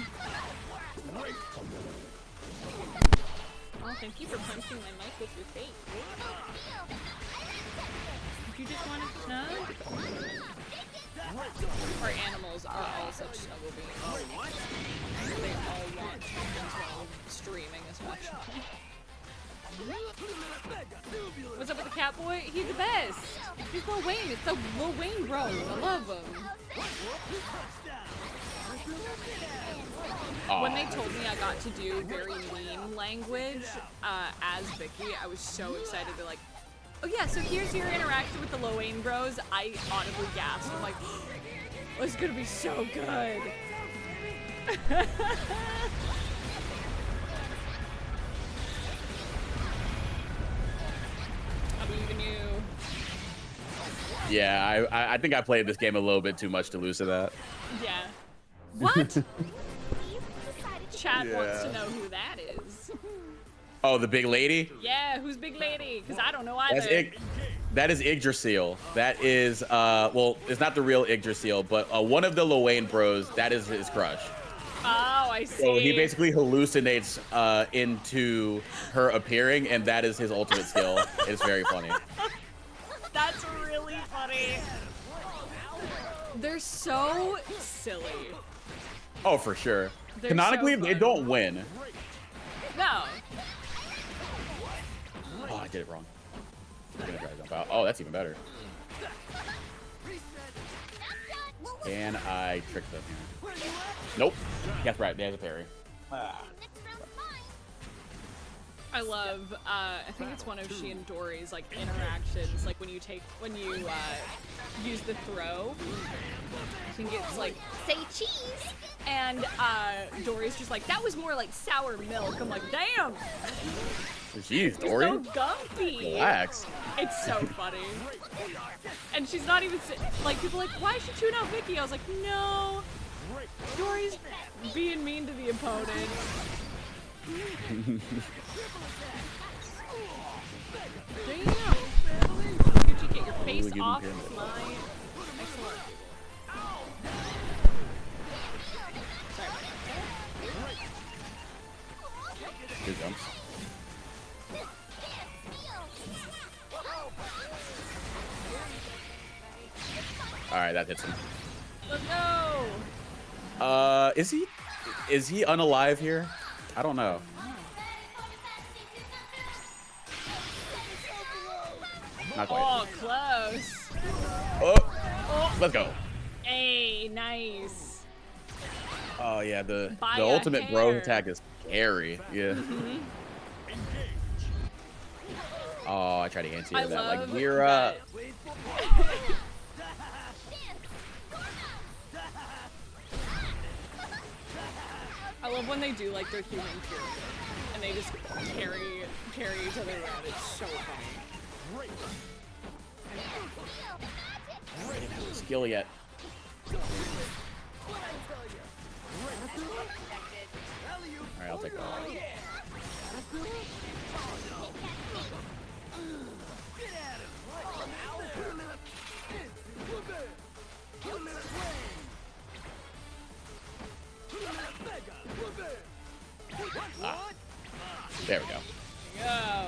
Oh, thank you for punching my mic with your face. If you just want to hug. Our animals are all such snuggle beings. They all want humans while streaming especially. What's up with the cat boy? He's the best. He's Lil Wayne. It's the Lil Wayne bros. I love him. When they told me I got to do very mean language as Vicky, I was so excited. They're like, oh yeah, so here's your interaction with the Lil Wayne bros. I audibly gasped. I'm like, oh, it's gonna be so good. I believe in you. Yeah, I think I played this game a little bit too much to lose to that. Yeah. What? Chad wants to know who that is. Oh, the big lady? Yeah, who's big lady? Because I don't know either. That is Yggdrasil. That is, well, it's not the real Yggdrasil, but one of the Lil Wayne bros, that is his crush. Oh, I see. So he basically hallucinates into her appearing, and that is his ultimate skill. It's very funny. That's really funny. They're so silly. Oh, for sure. They're Canonically, so they fun. don't win. No. Oh, I did it wrong. I'm gonna try to jump out. Oh, that's even better. Can I trick them here? Nope. That's right. There's a parry. I love, I think it's one of she and Dory's like interactions, like when you use the throw. I think it's like, Say cheese. and Dory's just like, that was more like sour milk. I'm like, damn. Jeez, You're Dory. so gumpy. Relax. It's so funny. And she's not even, like, people are like, why is she chewing out Vicky? I was like, no. Dory's being mean to the opponent. Damn. Could you get your face off my... Excellent. Sorry about that. Good jumps. All right, that hits him. Let's go. Is he unalive here? I don't know. Not quite. Oh, close. Oh, let's go. Hey, nice. Oh yeah, the By ultimate a bro hair. attack is scary. Yeah. Oh, I tried to anti I that. Like love Mira. that. I love when they do like their human pyramid and they just carry each other around. It's so funny. Skill yet. Alright, I'll take that. Ah. There we go. Go.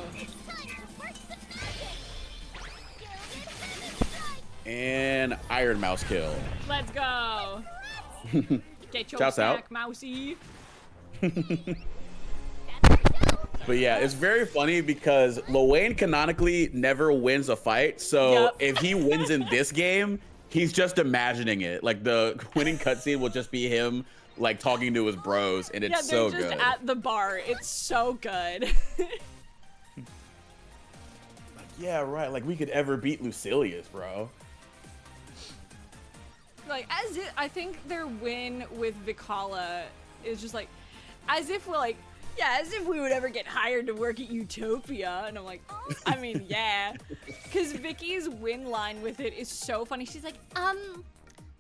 And Iron Mouse kill. Let's go. Get your Shouts snack, out. mousy. But yeah, it's very funny because Lowain canonically never wins a fight. So Yep. if he wins in this game, he's just imagining it. Like the winning cutscene will just be him like talking to his bros, and it's Yeah, so they're just good. at the bar. It's so good. Yeah, right. Like we could ever beat Lucilius, bro. Like I think their win with Vikala is just like, as if we're like, yeah, as if we would ever get hired to work at Utopia. And I'm like, I mean, yeah, because Vicky's win line with it is so funny. She's like,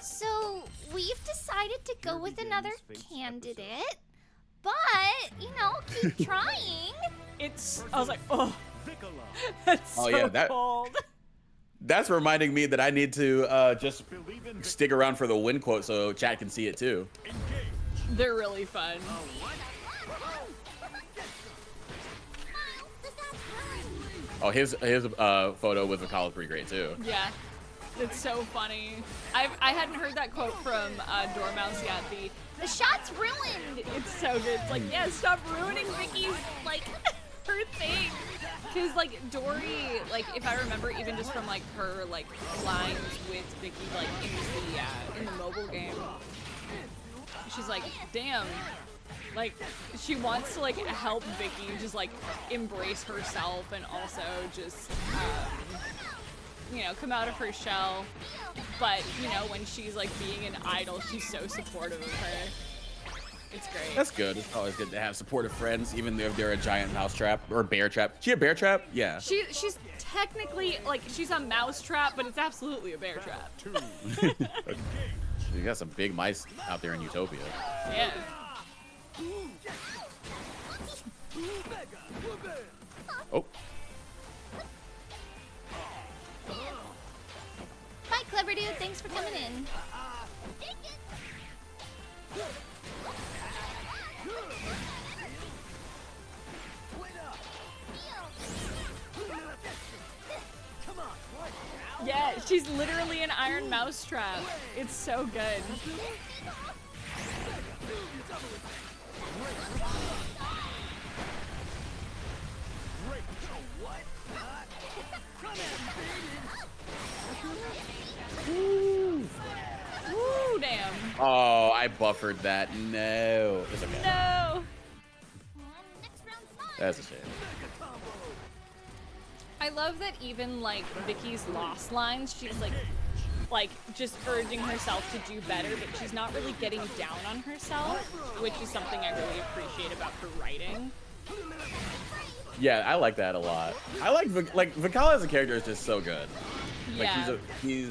So we've decided to go with another candidate, but keep trying. I was like, oh, that's so yeah, that- cold. That's reminding me that I need to just stick around for the win quote so chat can see it too. They're really fun. Oh, his photo with Vikala is pretty great too. Yeah, it's so funny. I hadn't heard that quote from Dormouse yet. The shot's ruined. It's so good. It's like, yeah, stop ruining Vicky's like her thing. Cause like Dory, like if I remember, even just from like her like lines with Vicky, like in the mobile game, she's like, damn. Like, she wants to, like, help Vicky just, like, embrace herself and also just, come out of her shell. But, when she's, like, being an idol, she's so supportive of her. It's great. That's good. It's always good to have supportive friends, even if they're a giant mouse trap or bear trap. She a bear trap? Yeah. She's technically, like, she's a mouse trap, but it's absolutely a bear trap. You got some big mice out there in Utopia. Yeah. Oh. Bye, clever dude. Thanks for coming in. Yeah, she's literally an iron mouse trap. It's so good. Woo, damn. Oh, I buffered that. No. It's okay. No. That's a shame. I love that even like Vicky's lost lines, she's like just urging herself to do better, but she's not really getting down on herself, which is something I really appreciate about her writing. Yeah, I like that a lot. I like Vikala as a character is just so good. Like Yeah. he's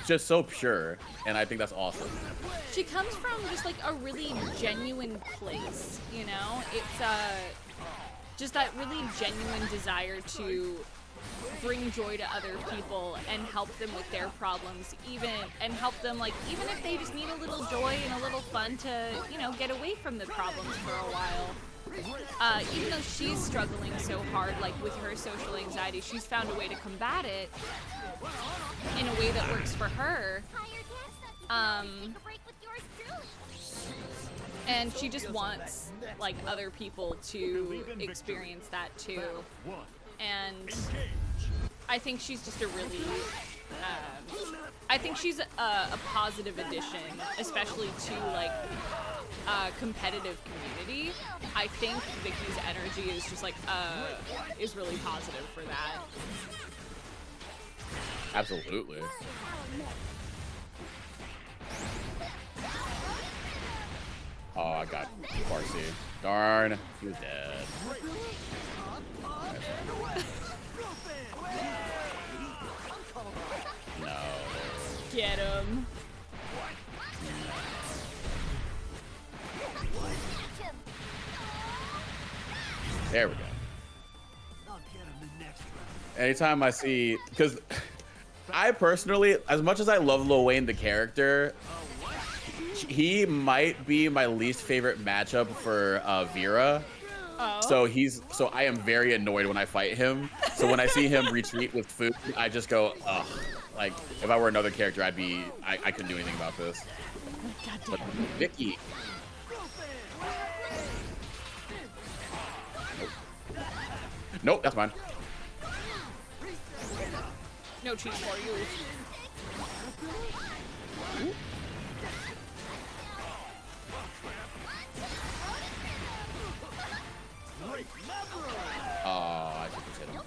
just so pure, and I think that's awesome. She comes from just like a really genuine place, you know? It's just that really genuine desire to bring joy to other people and help them with their problems, even if they just need a little joy and a little fun to, get away from the problems for a while. Even though she's struggling so hard, like with her social anxiety, she's found a way to combat it in a way that works for her. And she just wants like other people to experience that too. And I think she's just a really, I think she's a positive addition, especially to like competitive community. I think Vicky's energy is just like is really positive for that. Absolutely. Oh, I got Farsi. Darn, he was dead. No. Get him. There we go. Anytime I see, because I personally, as much as I love Lil Wayne the character, he might be my least favorite matchup for Vera. Oh. So I am very annoyed when I fight him. So when I see him retreat with food, I just go, ugh. Like, if I were another character, I couldn't do anything about this. But Vicky. Nope, that's mine. No cheese for you. Oh, I should just hit him.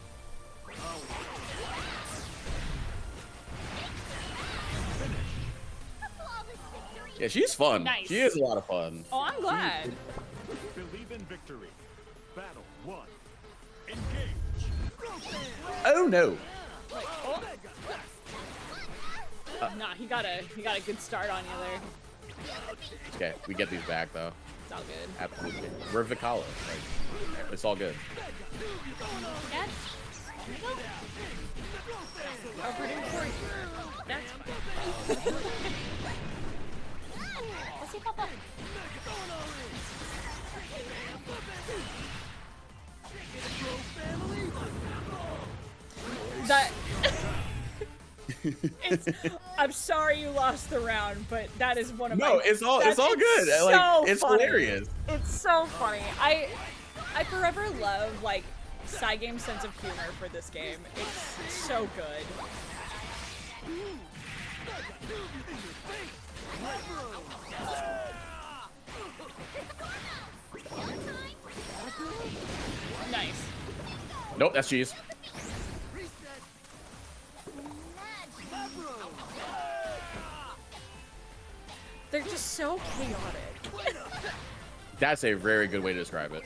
Yeah, she's fun. Nice. She is a lot of fun. Oh, I'm glad. Believe in victory. Battle 1. Engage. Oh no. Like, oh. Nah, he got a good start on you there. Okay, we get these back though. It's all good. Absolutely. We're Vikala. Like, it's all good. Yes. Covered in for you. That's fine. Let's see Papa. That. I'm sorry you lost the round, but that is one of my. No, it's all good. So Like, it's funny. hilarious. It's so funny. I forever love like Cygame's sense of humor for this game. It's so good. Nice. Nope, that's cheese. They're just so chaotic. That's a very good way to describe it.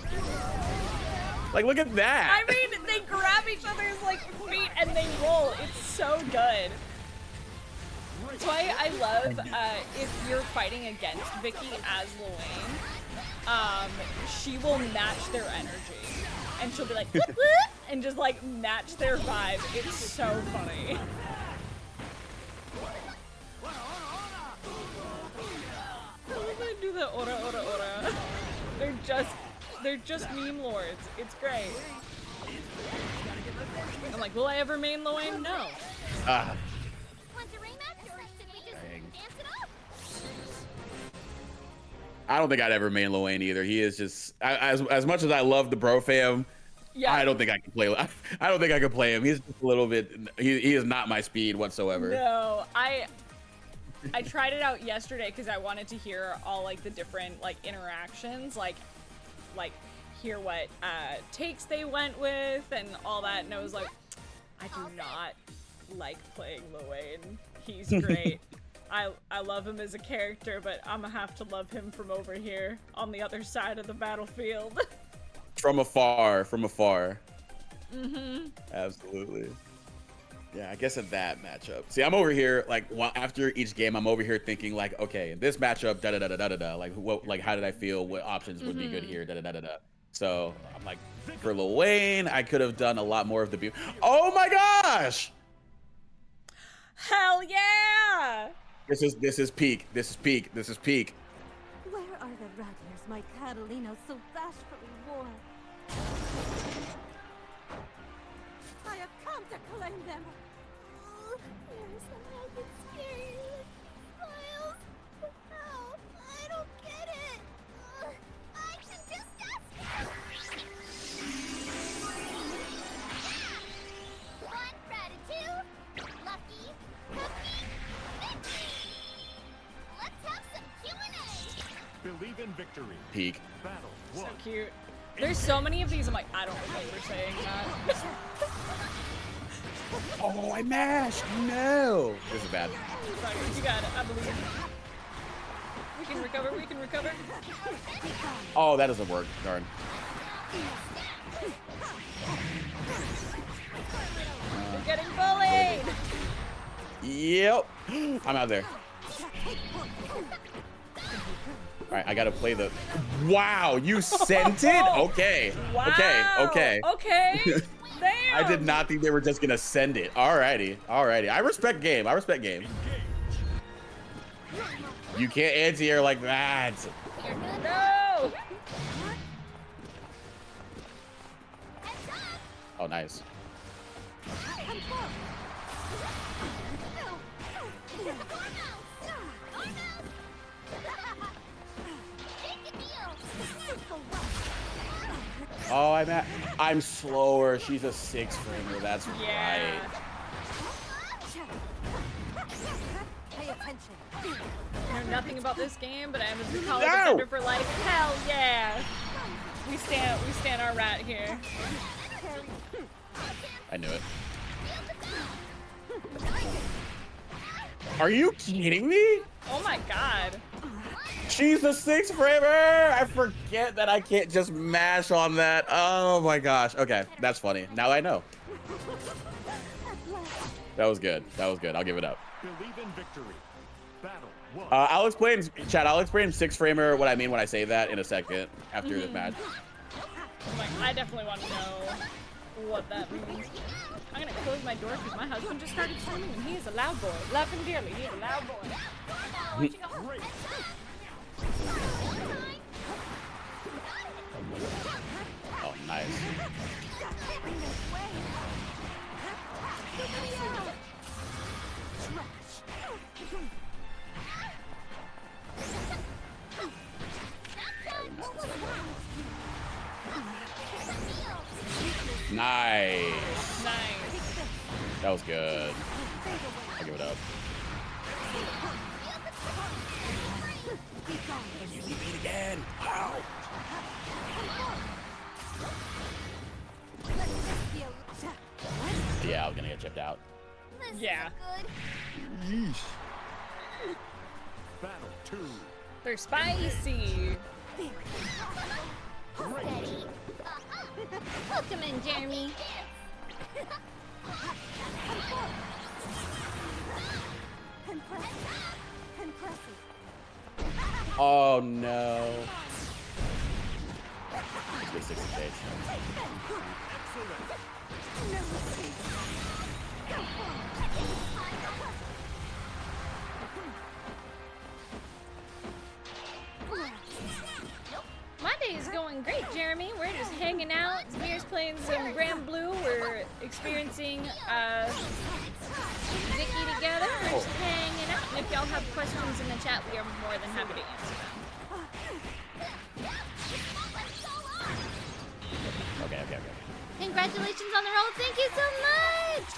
Like, look at that. I mean, they grab each other's like feet and they roll. It's so good. That's why I love if you're fighting against Vicky as Lil Wayne, she will match their energy, and she'll be like "Whoop, whoop," and just like match their vibe. It's so funny. They do the ora ora ora. They're just meme lords. It's great. I'm like, will I ever main Lil Wayne? No. Ah. Want to rematch or should we just Dang. dance it up? I don't think I'd ever main Lil Wayne either. He is just as much as I love the bro fam. Yeah. I don't think I can play. I don't think I could play him. He's just a little bit. He is not my speed whatsoever. No, I tried it out yesterday because I wanted to hear all like the different like interactions, like hear what takes they went with and all that, and I was like, I do not like playing Lil Wayne. He's great. I love him as a character, but I'm gonna have to love him from over here on the other side of the battlefield. From afar. Mm-hmm. Absolutely. Yeah, I guess in that matchup. See, I'm over here like after each game, I'm over here thinking like, okay, in this matchup, da da da da da da. Like, like, how did I feel? What options would be good here? Da da da da da. So I'm like, for Lil Wayne, I could have done a lot more of the. Oh my gosh! Hell yeah! This is peak. This is peak. Where are the rattlers my Catalino so bashfully wore? I have come to claim them. There's somehow get scared. Miles, how? I don't get it. in victory. Peak. Battle So 1. cute. There's so many of these. I'm like, I don't remember saying that. Oh, I mashed. No. This is bad. Sorry, you got it. I believe. We can recover. We can recover. Oh, that doesn't work. Darn. We're getting bullied. Yep. I'm out there. All right, I gotta play the. Wow, you sent it? Okay. Wow. Okay. Okay. Damn. I did not think they were just gonna send it. Alrighty. I respect game. You can't anti-air like that. No. Oh, nice. Oh, I'm slower. She's a 6-framer. That's Yeah. right. Pay attention. I know nothing about this game, but I'm a Vikala No. defender for life. Hell yeah. We stand our rat here. I knew it. Are you kidding me? Oh my god. She's a 6-framer. I forget that I can't just mash on that. Oh my gosh. Okay, that's funny. Now I know. That was good. I'll give it up. Believe in victory. Battle 1. I'll explain 6-framer what I mean when I say that in a second after this match. I'm like, I definitely want to know what that means. I'm gonna close my door because my husband just started screaming and he is a loud boy. Love him dearly. He is a loud boy. Great. Oh, nice. Nice. Nice. That was good. I'll give it up. You leave it again. Ow. Yeah, I was gonna get chipped out. Yeah. Yeesh. Battle 2. They're spicy. Steady. Welcome in, Jeremy. Oh no. Let's get 60 stage. My day is going great, Jeremy. We're just hanging out. Zamir's playing some Grand Blue. We're experiencing Vicky together. We're just hanging out. And if y'all have questions in the chat, we are more than happy to answer them. Okay. Congratulations on the roll. Thank you so much.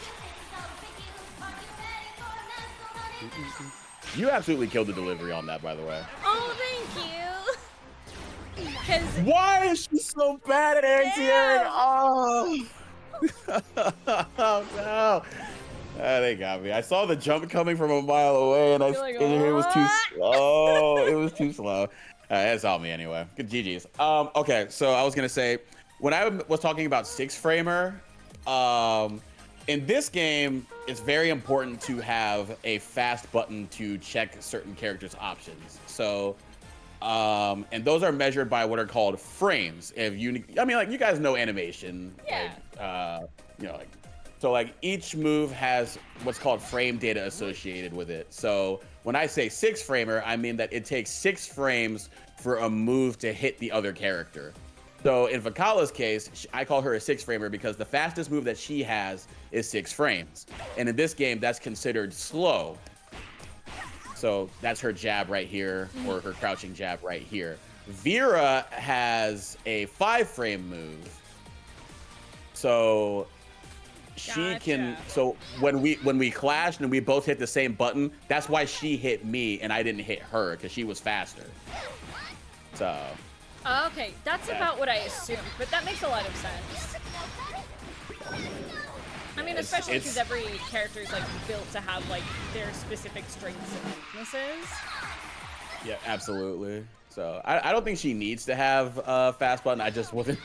You absolutely killed the delivery on that, by the way. Oh, thank you. Because Why is she so bad at anti-airing? Oh. Oh no. They got me. I saw the jump coming from a mile away, and You're like, it was too "What?" slow. It was too slow. It's all me anyway. Good GG's. Okay, so I was gonna say, when I was talking about 6-framer, in this game, it's very important to have a fast button to check certain characters' options. So, and those are measured by what are called frames. I mean, like, you guys know animation. Yeah. Like, so like each move has what's called frame data associated with it. So when I say 6-framer, I mean that it takes 6 frames for a move to hit the other character. So in Vikala's case, I call her a 6-framer because the fastest move that she has is 6 frames. And in this game, that's considered slow. So that's her jab right here, or her crouching jab right here. Vera has a 5-frame move. So she can, Gotcha. so when we clashed and we both hit the same button, that's why she hit me and I didn't hit her, because she was faster. So. Okay, that's about what I assumed, but that makes a lot of sense. I mean, especially because every character is like built to have like their specific strengths and weaknesses. Yeah, absolutely. So I don't think she needs to have a fast button. I just wasn't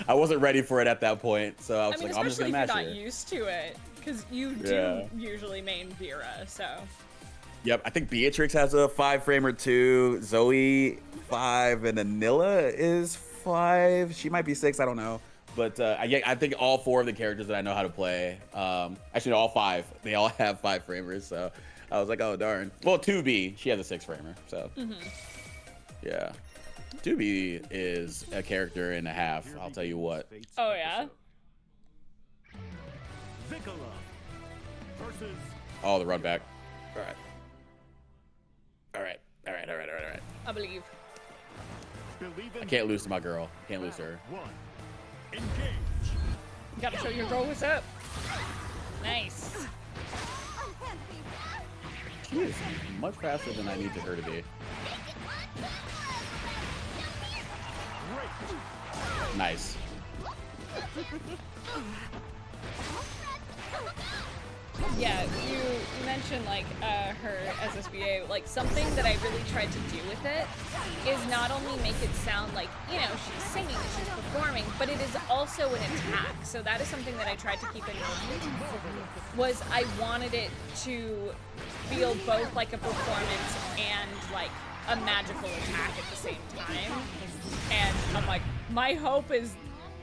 I wasn't ready for it at that point. So I was like, I'm just gonna mash especially if you're her. not used to it, because you do usually main Vera. So. Yep, I think Beatrix has a 5-framer too. Zoe 5 and Anila is 5. She might be 6. I don't know. But I think all 4 of the characters that I know how to play, actually all 5, they all have 5-framers. So I was like, oh darn. Well, 2B, she has a 6-framer. So yeah, 2B is a character and a half. I'll tell you what. Oh yeah. Vikala versus. Oh, the run back. All right. I believe. I can't lose to my girl. Can't lose to her. Engage. You gotta show your girl what's up. Nice. She is much faster than I needed her to be. Nice. Yeah, you mentioned like her SSBA. Like something that I really tried to do with it is not only make it sound like, you know, she's singing and she's performing, but it is also an attack. So that is something that I tried to keep in mind. Was I wanted it to feel both like a performance and like a magical attack at the same time. And I'm like, my hope is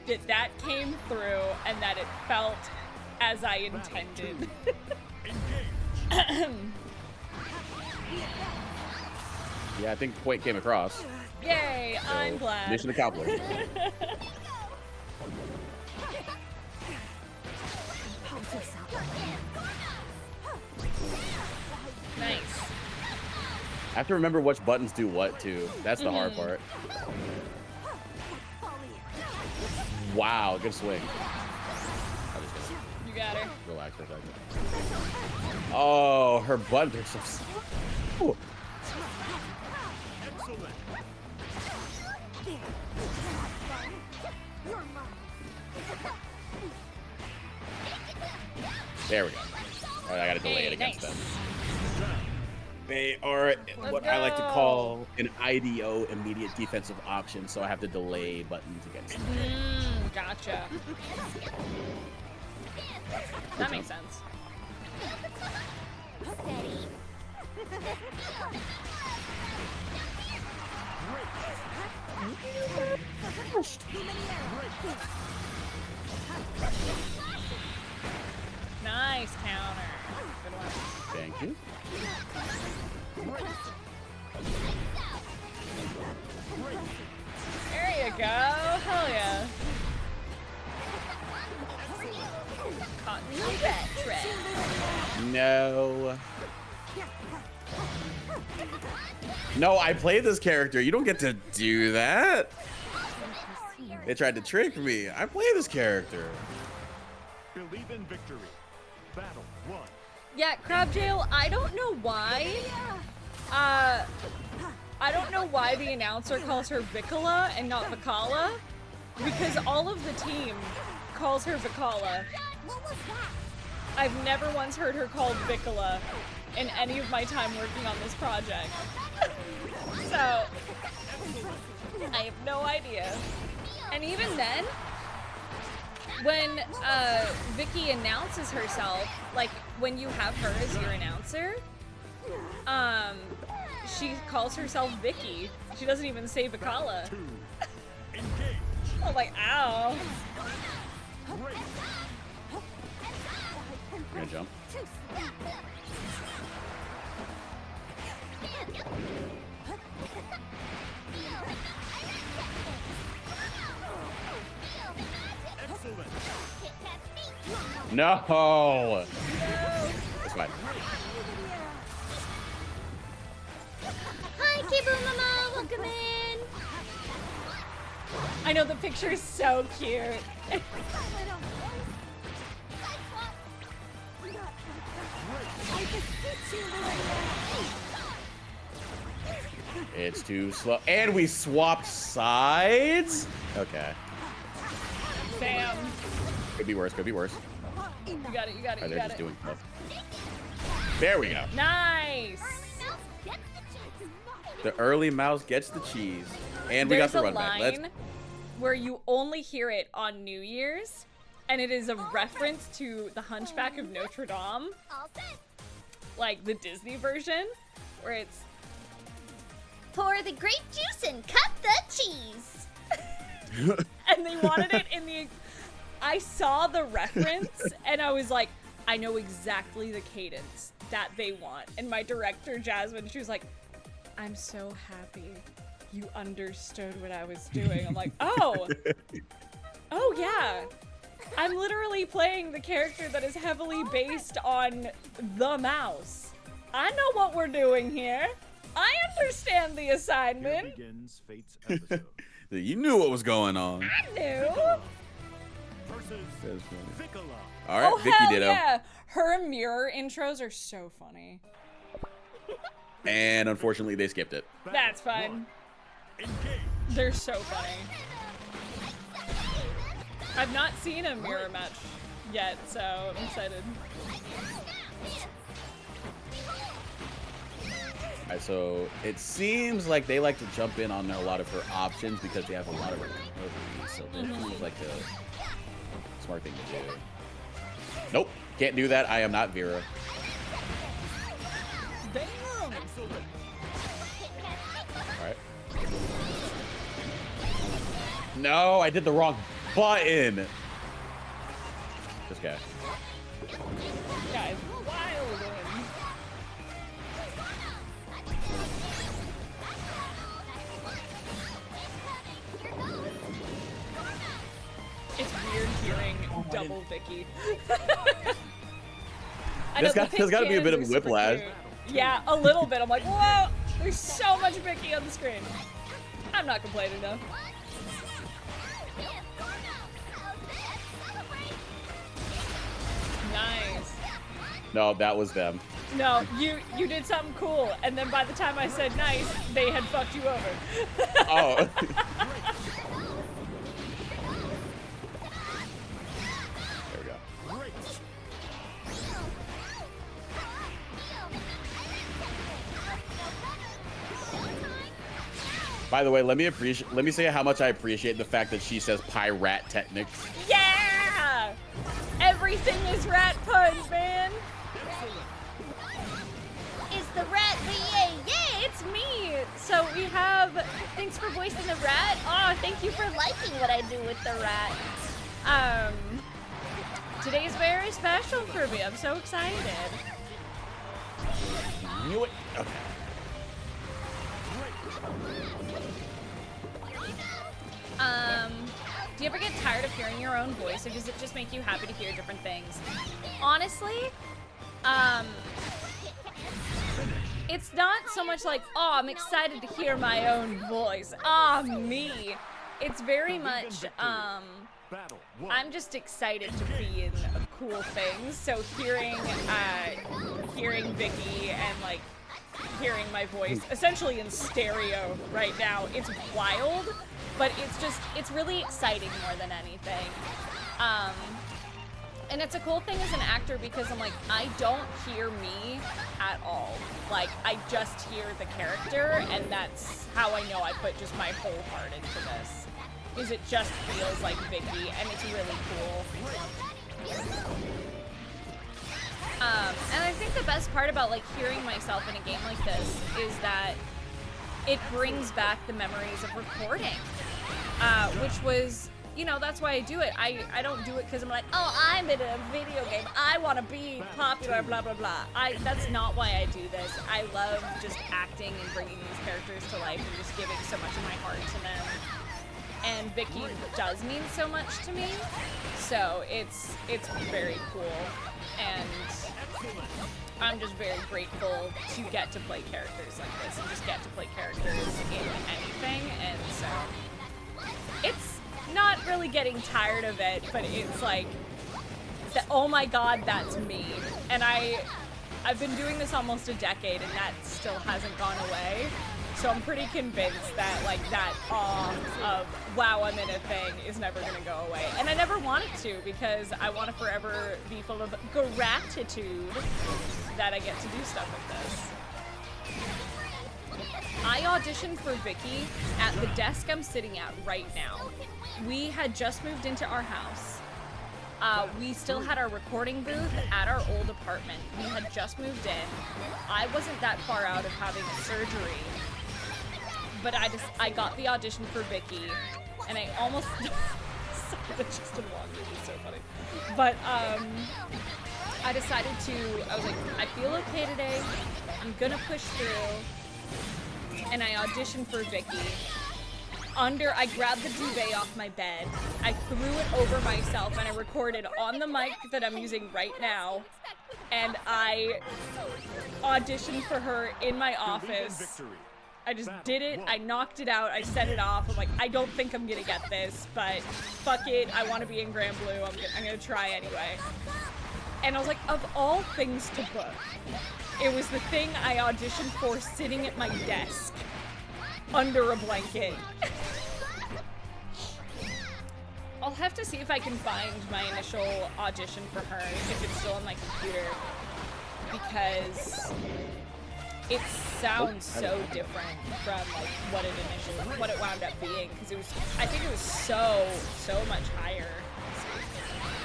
that that came through and that it felt as I intended. Yeah, I think point came across. Yay, So, I'm glad. Mission accomplished. Nice. I have to remember which buttons do what too. That's the hard part. Wow, good swing. You got her. Relax for a second. Oh, her buttons are so. Ooh. Excellent. There we go. All right, I gotta delay it against them. They are what I like to call an IDO, immediate defensive option, so I have to delay buttons against them. Gotcha. That makes sense. Nice counter. Good one. Thank you. There you go. Hell yeah. Cotton rat trap. No. No, I play this character. You don't get to do that. They tried to trick me. I play this character. Believe in victory. Battle 1. Yeah, Crab Jail, I don't know why. I don't know why the announcer calls her Vikala and not Vikala, because all of the team calls her Vikala. I've never once heard her called Vikala in any of my time working on this project. So, I have no idea. And even then, when Vicky announces herself, like when you have her as your announcer, she calls herself Vicky. She doesn't even say Vikala. I'm like, ow. You're gonna jump. No. It's fine. Hi, Kibu Mama, welcome in. I know the picture is so cute. It's too slow. And we swapped sides? Okay. Damn. Could be worse, could be worse. You got it, you got it, Oh, you they're got just it. doing stuff. There we go. Nice. The early mouse gets the cheese. And we got the run back. There's a line where you only hear it on New Year's, and it is a reference to The Hunchback of Notre Dame, like the Disney version, where it's Pour the grape juice and cut the cheese. and they wanted it in the. I saw the reference and I was like, I know exactly the cadence that they want. And my director, Jasmine, she was like, I'm so happy you understood what I was doing. I'm like, oh yeah. I'm literally playing the character that is heavily based on the mouse. I know what we're doing here. I understand the Here assignment. begins Fate's episode. You knew what was going on. I knew. Versus Vikala. All right, Oh, Vicky hell ditto. yeah. Her mirror intros are so funny. And unfortunately, they skipped it. That's fine. Engage. They're so funny. I've not seen a mirror match yet, so I'm excited. All right, so it seems like they like to jump in on a lot of her options because they have a lot of recovery. So this seems like a smart thing to do. Nope, can't do that. I am not Vera. Damn. All right. No, I did the wrong button. This guy. Guys, wild in. It's weird hearing double Vicky. I know There's the there's gotta be a pink bit of cannons are super whiplash. cute. Yeah, a little bit. I'm like, whoa, there's so much Vicky on the screen. I'm not complaining though. Nice. No, that was them. No, you did something cool, and then by the time I said nice, they had fucked you over. Oh. There we go. Great. By the way, let me say how much I appreciate the fact that she says pirate technics. Yeah! Everything is rat puns, man. Is the rat the yay? Yeah, it's me. So we have. Thanks for voicing the rat. Oh, thank you for liking what I do with the rat. Today's very special for me. I'm so excited. Knew it. Okay. Do you ever get tired of hearing your own voice, or does it just make you happy to hear different things? Honestly, it's not so much like, oh, I'm excited to hear my own voice. Ah, me. It's very much, Battle one. I'm just excited to be in cool things. So hearing Vicky and like hearing my voice essentially in stereo right now, it's wild, but it's really exciting more than anything. And it's a cool thing as an actor because I'm like, I don't hear me at all. Like, I just hear the character, and that's how I know I put just my whole heart into this. Is it just feels like Vicky, and it's really cool. And I think the best part about like hearing myself in a game like this is that it brings back the memories of recording, which was, you know, that's why I do it. I don't do it because I'm like, oh, I'm in a video game. I want to be popular, blah, blah, blah. That's not why I do this. I love just acting and bringing these characters to life and just giving so much of my heart to them. And Vicky does mean so much to me, so it's very cool, and I'm just very grateful to get to play characters like this and just get to play characters in anything, and so it's not really getting tired of it, but it's like, oh my god, that's me. And I've been doing this almost a decade, and that still hasn't gone away. So I'm pretty convinced that like that awe of wow, I'm in a thing is never gonna go away. And I never want it to, because I want to forever be full of gratitude that I get to do stuff like this. I auditioned for Vicky at the desk I'm sitting at right now. We had just moved into our house. We still had our recording booth at our old apartment. We had just moved in. I wasn't that far out of having a surgery, but I got the audition for Vicky, and I almost sorry, that's just a long movie, it's so funny. But I decided I was like, I feel okay today. I'm gonna push through, and I auditioned for Vicky. I grabbed the duvet off my bed, I threw it over myself, and I recorded on the mic that I'm using right now, and I auditioned for her in my office. I just did it, I knocked it out, I set it off. I'm like, I don't think I'm gonna get this, but fuck it, I want to be in Grand Blue, I'm gonna try anyway. And I was like, of all things to book, it was the thing I auditioned for sitting at my desk under a blanket. I'll have to see if I can find my initial audition for her, if it's still on my computer, because it sounds so different from like what it wound up being, because I think it was so much higher.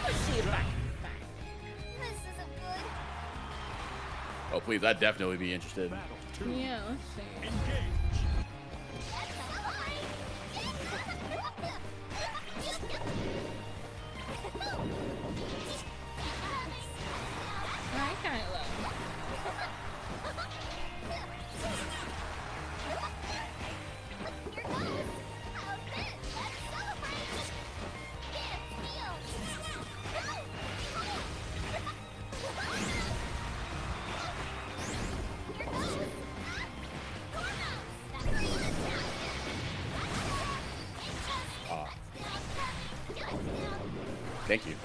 Let's see if I can find it. This isn't good. Oh, please, I'd definitely be interested. Yeah, let's see. Hi, Kylo. Thank you.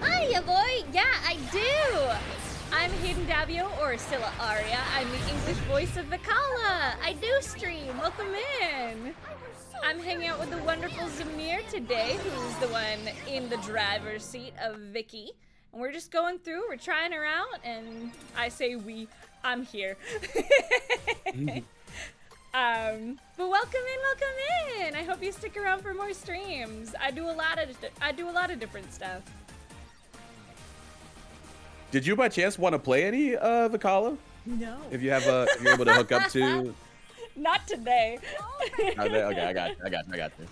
Hiya, boy. Yeah, I do. I'm Hayden Davio, or Sylla Aria. I'm the English voice of Vikala. I do stream. Welcome in. I'm hanging out with the wonderful Zamir today, who's the one in the driver's seat of Vicky. And we're just going through, we're trying her out, and I say I'm here. But welcome in. I hope you stick around for more streams. I do a lot of different stuff. Did you by chance want to play any Vikala? No. If you're able to hook up to. Not today. Okay, I got you.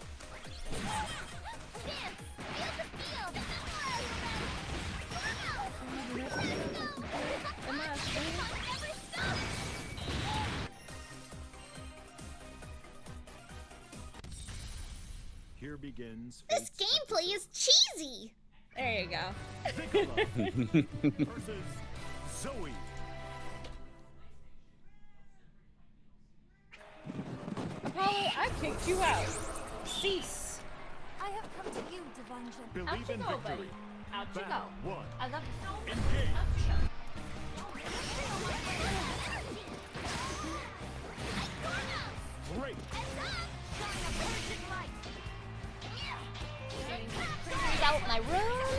Here begins This fate's gameplay is cheesy. There you go. Vikala versus Zoe. Apollo, I kicked you out. Cease. I have come to you, Divine Gem. Believe Out you in go, victory. buddy. Out you Battle go. one. I love you so much. Engage. Out you go. Break. Cleaned out my room.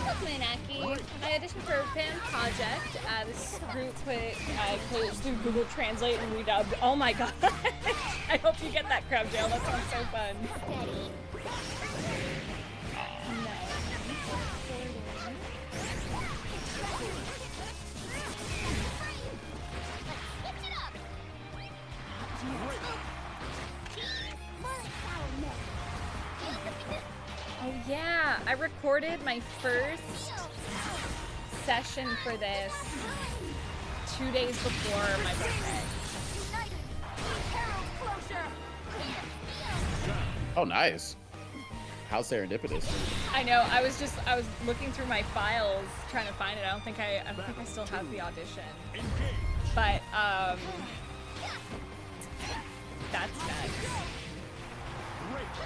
Welcome in, Aki. I auditioned for a fan project. This group I played through Google Translate and redubbed. Oh my god. I hope you get that, Crab Jail. That sounds so fun. Steady. Oh yeah, I recorded my first session for this 2 days before my birthday. Oh, nice. How serendipitous. I know. I was looking through my files trying to find it. I don't think I still have the audition. But that's nice.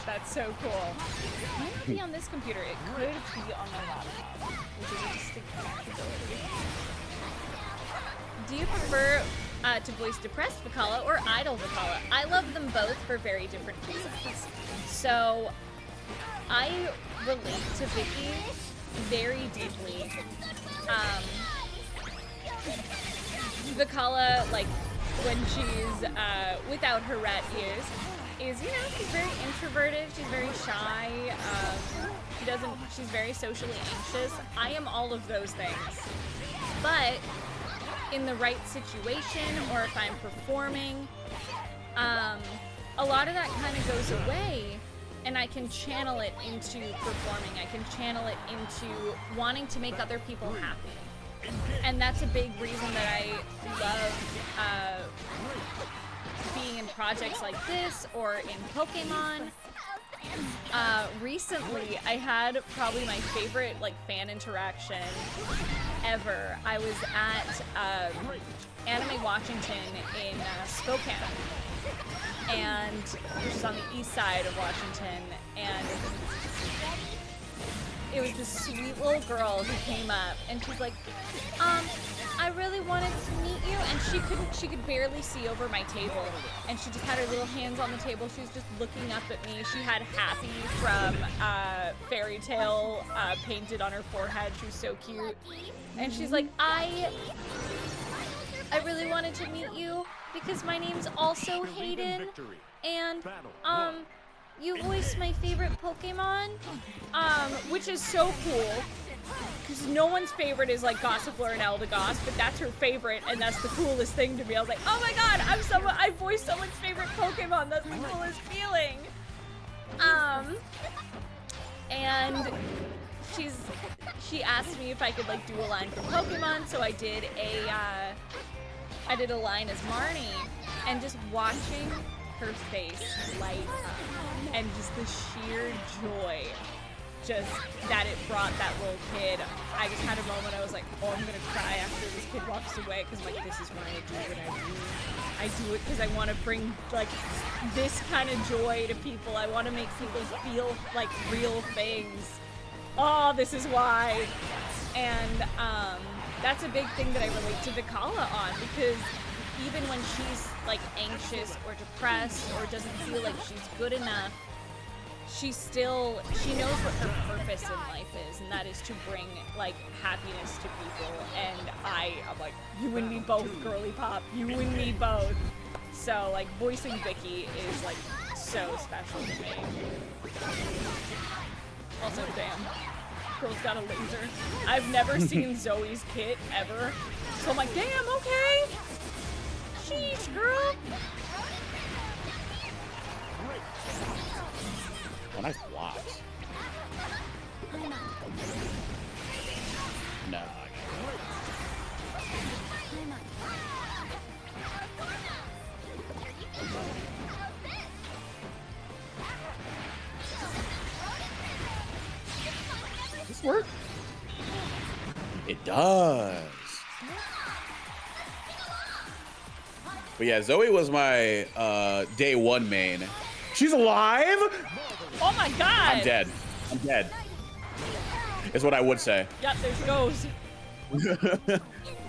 That's so cool. It might not be on this computer. It could be on my laptop, which is a distinct possibility. do you prefer to voice depressed Vikala or idle Vikala? I love them both for very different reasons. So I relate to Vicky very deeply. Vikala, like, when she's without her rat ears, is, you know, she's very introverted, she's very shy, she's very socially anxious. I am all of those things. But in the right situation, or if I'm performing, a lot of that kind of goes away, and I can channel it into performing. I can channel it into wanting to make other people happy. And that's a big reason that I love being in projects like this or in Pokemon. Recently, I had probably my favorite like fan interaction ever. I was at Anime Washington in Spokane, and which is on the east side of Washington, and it was this sweet little girl who came up, and she's like, I really wanted to meet you, and she could barely see over my table, and she just had her little hands on the table. She was just looking up at me. She had Happy from Fairy Tale painted on her forehead. She was so cute, and she's like, I really wanted to meet you because my name's also Hayden, and you voiced my favorite Pokemon, which is so cool, because no one's favorite is like Gossifleur and Eldegoss, but that's her favorite, and that's the coolest thing to me. I was like, oh my god, I voiced someone's favorite Pokemon. That's the coolest feeling. And she asked me if I could like do a line from Pokemon, so I did a line as Marnie, and just watching her face light up, and just the sheer joy just that it brought that little kid. I just had a moment, I was like, oh, I'm gonna cry after this kid walks away, because like, this is why I do what I do. I do it because I want to bring like this kind of joy to people. I want to make people feel like real things. Oh, this is why. And that's a big thing that I relate to Vikala on, because even when she's like anxious or depressed or doesn't feel like she's good enough, she knows what her purpose in life is, and that is to bring like happiness to people. And I'm like, you and me both, girly pop, you and me both. So like voicing Vicky is like so special to me. Also, damn, girl's got a laser. I've never seen Zoe's kit ever, so I'm like, damn, okay. Sheesh, girl. Oh, nice block. No. Does this work? It does. But yeah, Zoe was my day one main. She's alive? Oh my god! I'm dead. I'm dead. Is what I would say. Yep, there she goes.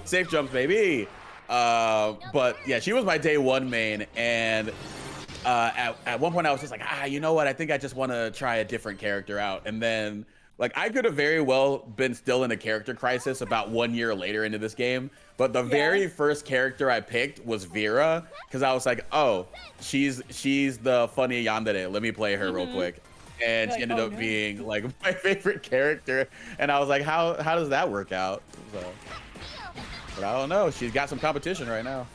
Safe jumps, baby. But yeah, she was my day one main, and at one point I was just like, you know what? I think I just want to try a different character out. And then like I could have very well been still in a character crisis about 1 year later into this game. But the very first character I picked was Vera, because I was like, oh, she's the funny yandere. Let me play her real quick. And she ended up being like my favorite character. And I was like, how does that work out? So, but I don't know. She's got some competition right now.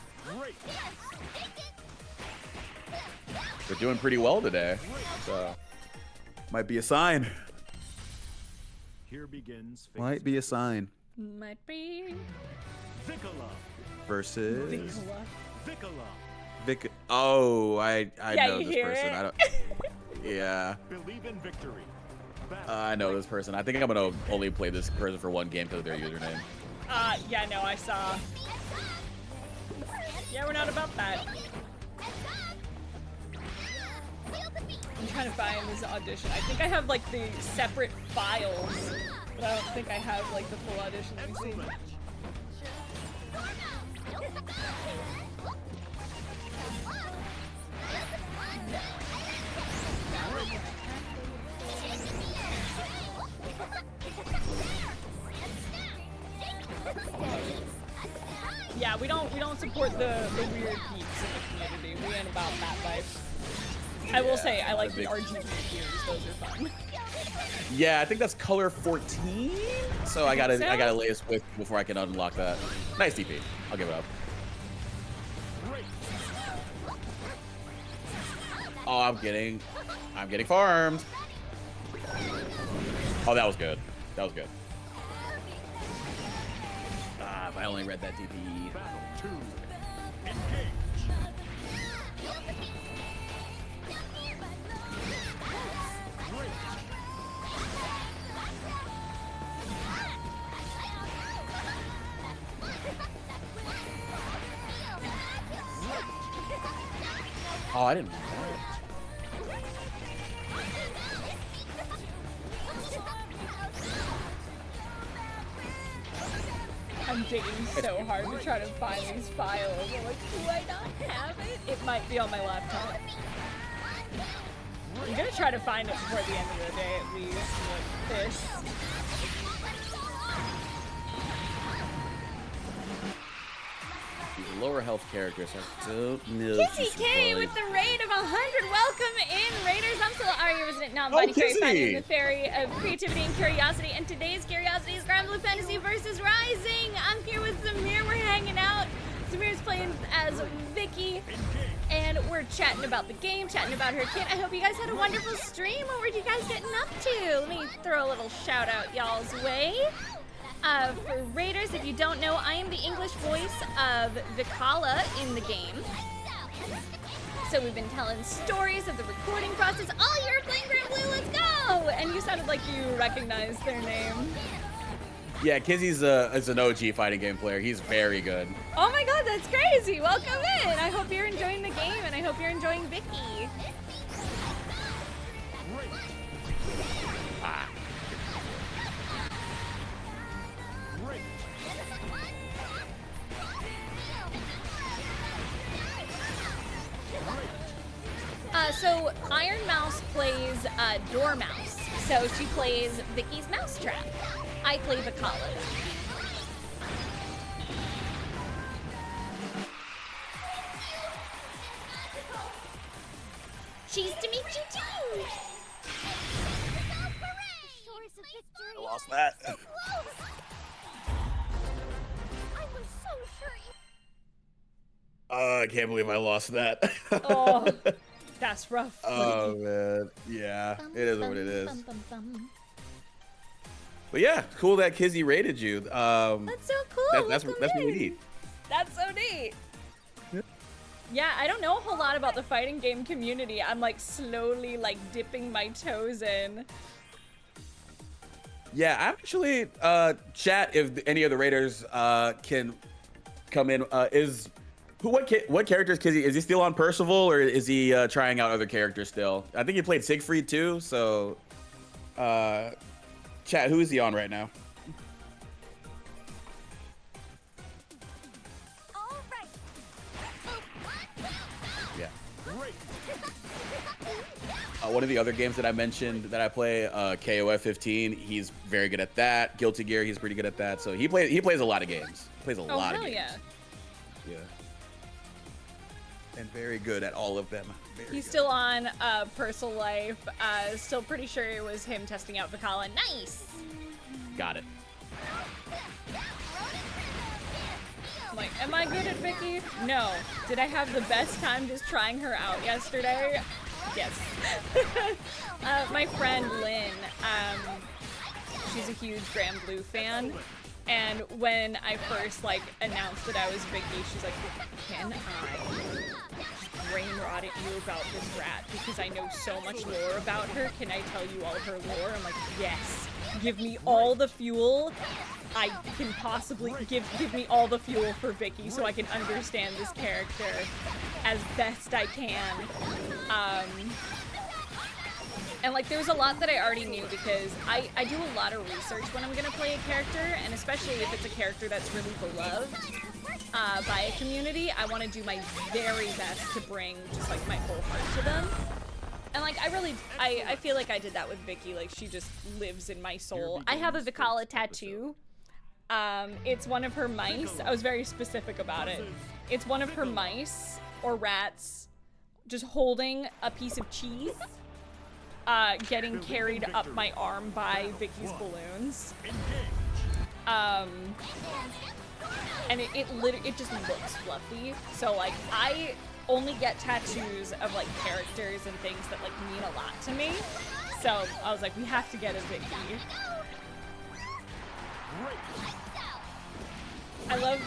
They're doing pretty well today. So might be a sign. Here begins phase Might be a sign. Might be. Vikala. Versus Vikala. Oh, I Yeah, know you this hear person. it? I don't. Yeah. Believe in victory. I know this person. I think I'm gonna only play this person for one game because of their username. Yeah, no, I saw. Yeah, we're not about that. I'm trying to find this audition. I think I have like the separate files, but I don't think I have like the full audition. Let me see. don't support the weird geeks in the community. We ain't about that life. I will say I like the RGB views. Those are fun. Yeah, I think that's color 14. So I gotta lay a Swift before I can unlock that. Nice TP. I'll give it up. Oh, I'm getting farmed. Oh, that was good. That was good. Ah, if I only read that TP. Battle 2. Engage. Oh, I didn't. I'm digging so hard to try to find these files. I'm like, do I not have it? It might be on my laptop. I'm gonna try to find it before the end of the day at least. Like this. These lower health characters have so Kissy K with the raid of 100. Welcome in, Raiders. I'm Sylla, Aria, resident non-body fairy, finding the fairy of creativity and curiosity. And today's curiosity is Grand Blue Fantasy versus Rising. I'm here with Zamir. We're hanging out. Zamir's playing as Vicky. And we're chatting about the game, chatting about her kid. I hope you guys had a wonderful stream. What were you guys getting up to? Let me throw a little shout out y'all's way. For Raiders, if you don't know, I am the English voice of Vikala in the game. So we've been telling stories of the recording process. Oh, you're playing Grand Blue, let's go! And you sounded like you recognized their name. Yeah, Kizzy's is an OG fighting game player. He's very good. Oh my god, that's crazy! Welcome in! I hope you're enjoying the game, and I hope you're enjoying Vicky. Ah. So Iron Mouse plays Dormouse. So she plays Vicky's Mousetrap. I play Vikala. Cheese to meet you too! I lost that. I can't believe I lost that. Oh, that's rough. Oh man, yeah, it is what it is. But yeah, cool that Kizzy rated you. That's so cool. That's really neat. That's so neat. Yeah, I don't know a whole lot about the fighting game community. I'm like slowly like dipping my toes in. Yeah, actually, chat if any of the raiders can come in. What character is Kizzy? Is he still on Percival, or is he trying out other characters still? I think he played Siegfried too. So, chat, who is he on right now? Yeah. One of the other games that I mentioned that I play, KOF 15, he's very good at that. Guilty Gear, he's pretty good at that. So he plays a lot of games. He plays a lot of games. Yeah. Yeah. And very good at all of them. He's still on Personal Life. Still pretty sure it was him testing out Vikala. Nice! Got it. I'm like, am I good at Vicky? No. Did I have the best time just trying her out yesterday? Yes. My friend Lynn, she's a huge Grand Blue fan. And when I first like announced that I was Vicky, she's like, can I brain rot at you about this rat because I know so much lore about her? Can I tell you all of her lore? I'm like, yes. Give me all the fuel I can possibly give me all the fuel for Vicky so I can understand this character as best I can. And like there's a lot that I already knew because I do a lot of research when I'm gonna play a character, and especially if it's a character that's really beloved by a community, I want to do my very best to bring just like my whole heart to them. And like I feel like I did that with Vicky. Like she just lives in my soul. I have a Vikala tattoo It's one of her mice. I was very specific about it. It's one of her mice or rats just holding a piece of cheese, getting carried up my arm by Vicky's balloons. And it just looks fluffy. So like I only get tattoos of like characters and things that like mean a lot to me. So I was like, we have to get a Vicky. I love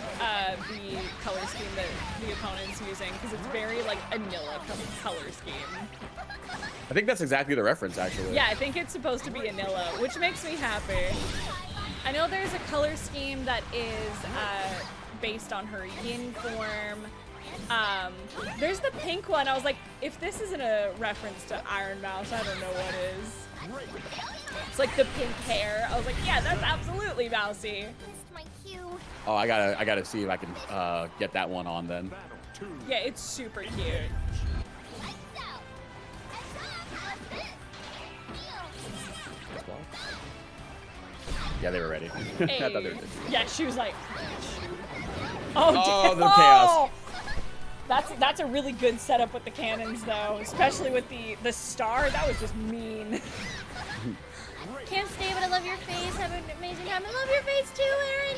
the color scheme that the opponent's using because it's very like Anilla color scheme. I think that's exactly the reference, actually. Yeah, I think it's supposed to be Anilla, which makes me happy. I know there's a color scheme that is based on her yin form. There's the pink one. I was like, if this isn't a reference to Iron Mouse, I don't know what is. It's like the pink hair. I was like, yeah, that's absolutely Mousy. Missed my cue. Oh, I gotta see if I can get that one on then. Yeah, it's super cute. Yeah, they were ready. Hey. I thought they were ready. Yeah, she was like, Oh, the chaos. That's a really good setup with the cannons, though, especially with the star. That was just mean. Can't stay, but I love your face. Have an amazing time. I love your face too, Aaron.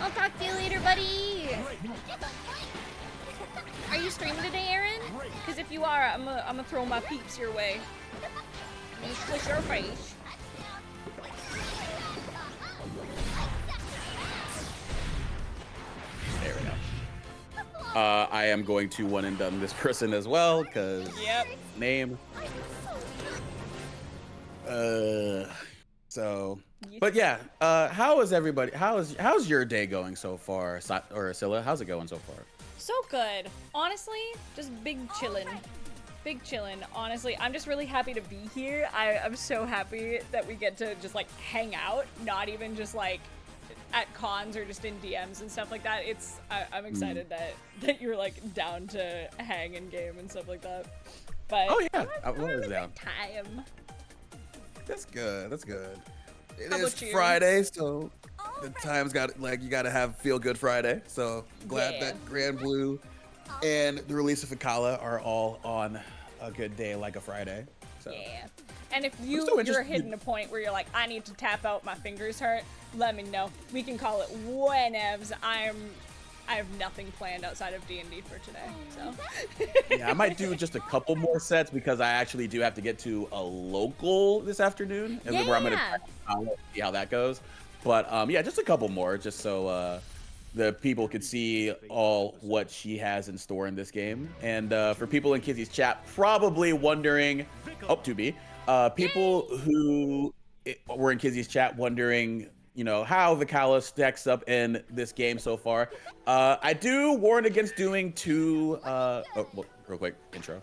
I'll talk to you later, buddy. Are you streaming today, Aaron? Because if you are, I'm gonna throw my peeps your way. I'm gonna squish your face. There we go. I am going to one and done this person as well, because name. But yeah, how is everybody? How's your day going so far, or Sylla? How's it going so far? So good. Honestly, just big chillin'. Big chillin'. Honestly, I'm just really happy to be here. I'm so happy that we get to just like hang out, not even just like at cons or just in DMs and stuff like that. I'm excited that you're like down to hang and game and stuff like that. But oh yeah, I was down. Time. That's good. That's good. It How is about you? Friday, so the time's got like you got to have Feel Good Friday. So glad Yeah. that Grand Blue and the release of Vikala are all on a good day like a Friday. So Yeah. And if still you're interested- hitting a point where you're like, I need to tap out, my fingers hurt, let me know. We can call it whenevs. I have nothing planned outside of D&D for today, so. Yeah, I might do just a couple more sets because I actually do have to get to a local this afternoon, and where I'm gonna see how that goes. But yeah, just a couple more, just so the people could see all what she has in store in this game. And for people in Kizzy's chat, probably wondering, people who were in Kizzy's chat wondering, you know, how Vikala stacks up in this game so far. I do warn against doing two, real quick, intro.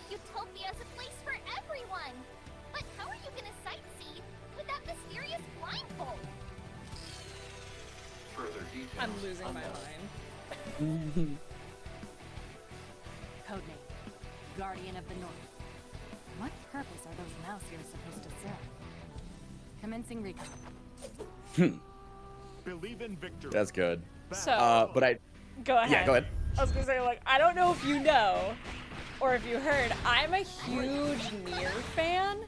Utopia's a place for everyone. But how are you gonna sightsee with that mysterious blindfold? I'm losing my mind. Codename, Guardian of the North. What purpose are those mouse ears supposed to serve? Commencing recon. Believe in victory. That's good. So, But I, go ahead. yeah, go ahead. I was gonna say, like, I don't know if you know, or if you heard, I'm a huge Nier fan.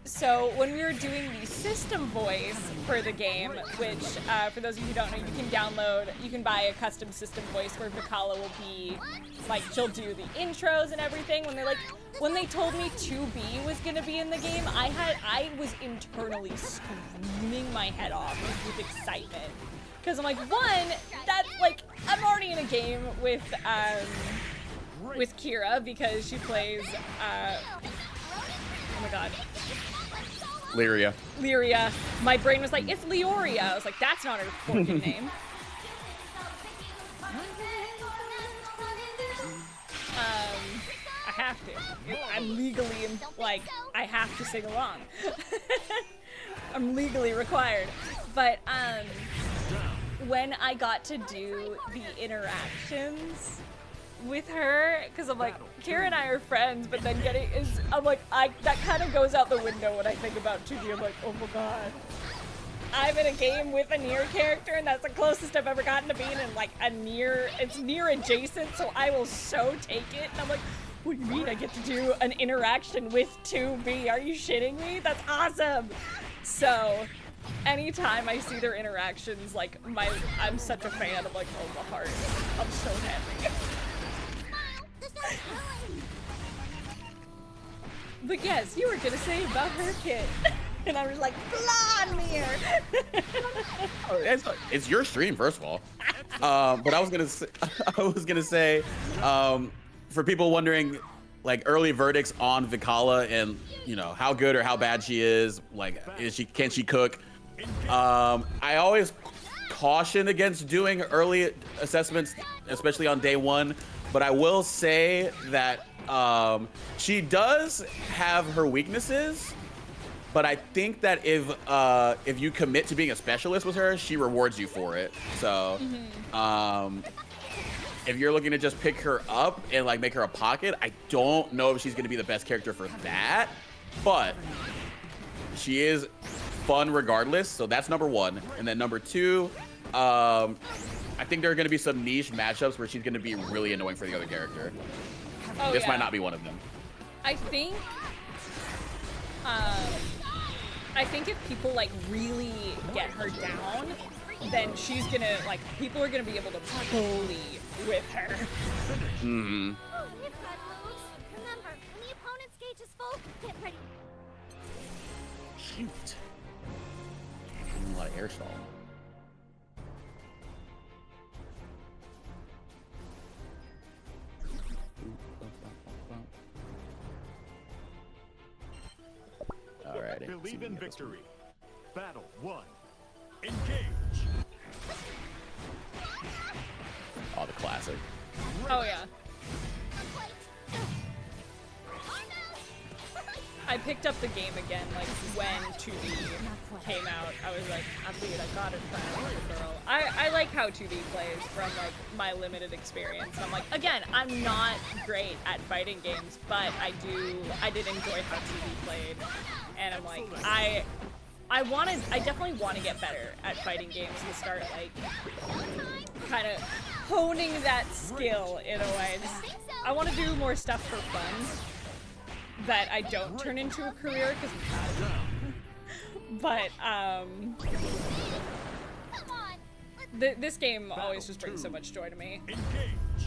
So when we were doing the system voice for the game, which, for those of you who don't know, you can buy a custom system voice where Vikala will be, like, she'll do the intros and everything. When they told me 2B was gonna be in the game, I was internally screaming my head off with excitement. Cause I'm like, one, that's like, I'm already in a game with Kira because she plays, oh my god. Lyria. My brain was like, it's Leoria. I was like, that's not her fucking name. I have to. I'm legally, like, I have to sing along. I'm legally required. But, when I got to do the interactions with her, because I'm like, Kira and I are friends, but then that kind of goes out the window when I think about 2D. I'm like, oh my god. I'm in a game with a Nier character, and that's the closest I've ever gotten to being in like it's Nier adjacent, so I will so take it. And I'm like, what do you mean I get to do an interaction with 2B? Are you shitting me? That's awesome. So anytime I see their interactions, like I'm such a fan. I'm like, oh my heart. I'm so happy. But yes, you were gonna say about her kid. And I was like, blonde Nier. It's your stream, first of all. But I was gonna say, for people wondering, like, early verdicts on Vikala and, you know, how good or how bad she is, like, can she cook? I always caution against doing early assessments, especially on day one. But I will say that she does have her weaknesses. But I think that if you commit to being a specialist with her, she rewards you for it. So, if you're looking to just pick her up and like make her a pocket, I don't know if she's going to be the best character for that. But she is fun regardless. So that's number one. And then number two, I think there are going to be some niche matchups where she's going to be really annoying for the other character. Oh, this might not be one of them. I think if people like really get her down, then she's gonna like people are gonna be able to bully with her. Oh, we've got moves. Remember, when the opponent's gauge is full, get ready. Shoot. A lot of air stall. Alrighty. Believe in victory. Battle 1. Engage. Oh, the classic. Oh yeah. I picked up the game again, like when 2D came out. I was like, dude, I got it from a girl. I like how 2D plays from like my limited experience. I'm like, again, I'm not great at fighting games, but I did enjoy how 2D played. And I'm like, I definitely want to get better at fighting games and start like kind of honing that skill in a way. I want to do more stuff for fun that I don't turn into a career because I'm proud of it. This game always just brings so much joy to me.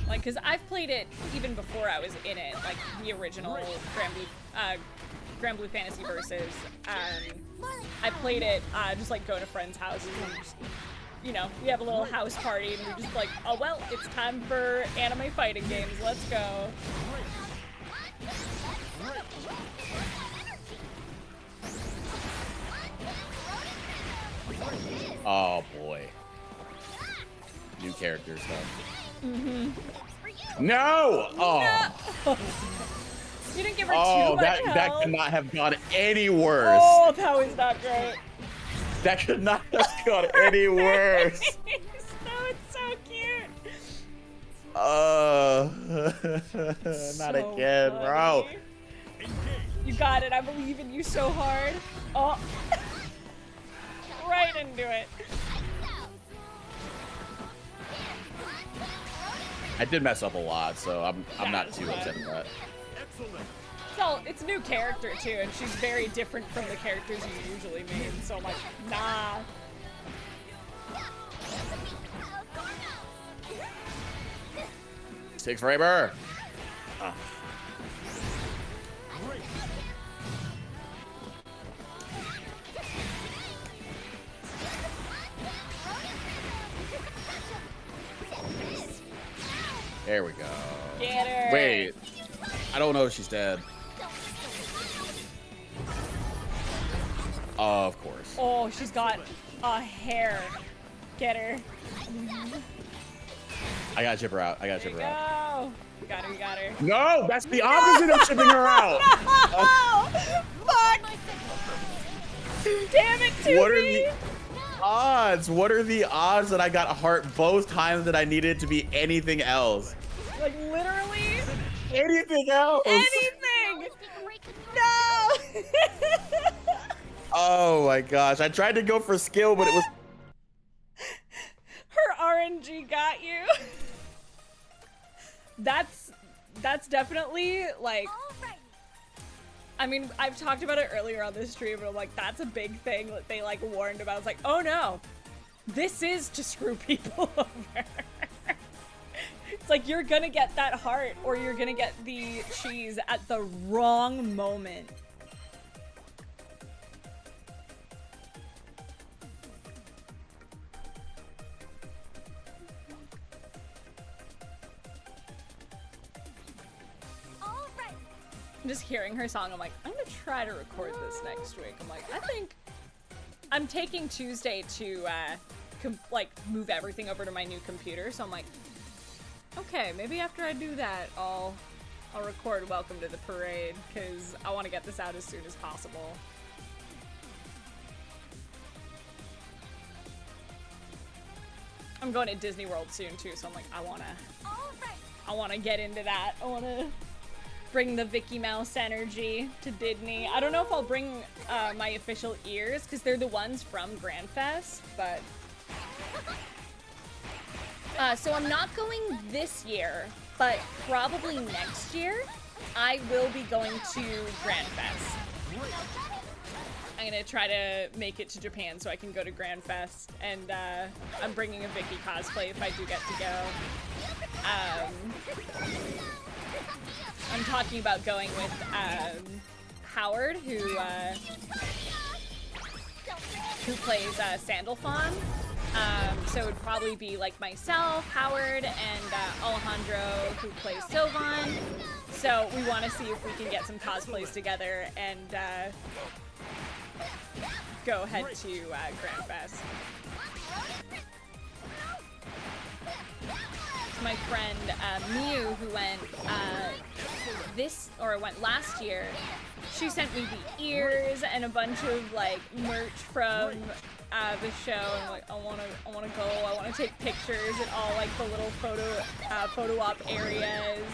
Like, because I've played it even before I was in it, like the original Grand Blue Fantasy Versus. I played it just like going to friends' houses and just, you know, we have a little house party and we're just like, oh well, it's time for anime fighting games, let's go. Oh boy. New character stuff. No! Oh. No. You didn't give her too much help. That could not have gone any worse. Oh, that was not great. That could not have gone any worse. That was so cute. Not So again, funny. bro. You got it. I believe in you so hard. Oh. Right into it. I did mess up a lot, so I'm not too upset at that. So it's a new character too, and she's very different from the characters you usually made. So I'm like, nah. Six Raber. There we go. Get her. Wait, I don't know if she's dead. Of course. Oh, she's got a hair. Get her. I gotta chip her out. I gotta chip her out. Go. We got her. We got her. No, that's the opposite of chipping her out. Oh, fuck. Damn it, 2B. What are the odds? What are the odds that I got a heart both times that I needed it to be anything else? Like literally Anything else? anything. No. Oh my gosh! I tried to go for skill, but it was. Her RNG got you. That's definitely like. I mean, I've talked about it earlier on this stream, but I'm like, that's a big thing that they like warned about. It's like, oh no, this is to screw people over. It's like you're gonna get that heart, or you're gonna get the cheese at the wrong moment. Just hearing her song, I'm like, I'm gonna try to record this next week. I'm like, I think I'm taking Tuesday to like move everything over to my new computer. So I'm like, okay, maybe after I do that, I'll record Welcome to the Parade, because I want to get this out as soon as possible. I'm going to Disney World soon too, so I'm like, I wanna get into that. I wanna bring the Vicky Mouse energy to Disney. I don't know if I'll bring my official ears, because they're the ones from Grand Fest, but... so I'm not going this year, but probably next year, I will be going to Grand Fest. I'm gonna try to make it to Japan so I can go to Grand Fest, and I'm bringing a Vicky cosplay if I do get to go. I'm talking about going with Howard, who plays Sandalphon. So it would probably be like myself, Howard, and Alejandro, who plays Sylvan. So we want to see if we can get some cosplays together and go head to Grand Fest. My friend Miu, who went went last year, she sent me the ears and a bunch of like merch from the show. And like, I wanna go. I wanna take pictures at all like the little photo op areas.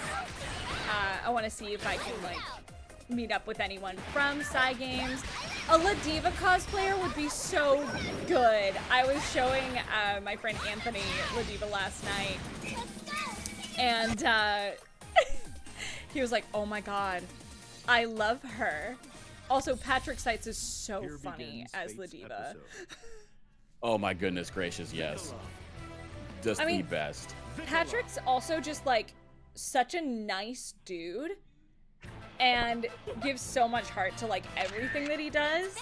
I wanna see if I can like meet up with anyone from Psy Games. A La Diva cosplayer would be so good. I was showing my friend Anthony La Diva last night, and he was like, oh my god, I love her. Also, Patrick Seitz is so Here funny begins as La Fate's Diva. episode. Oh my goodness gracious, yes. Just I the mean, best. Patrick's also just like such a nice dude and gives so much heart to like everything that he does.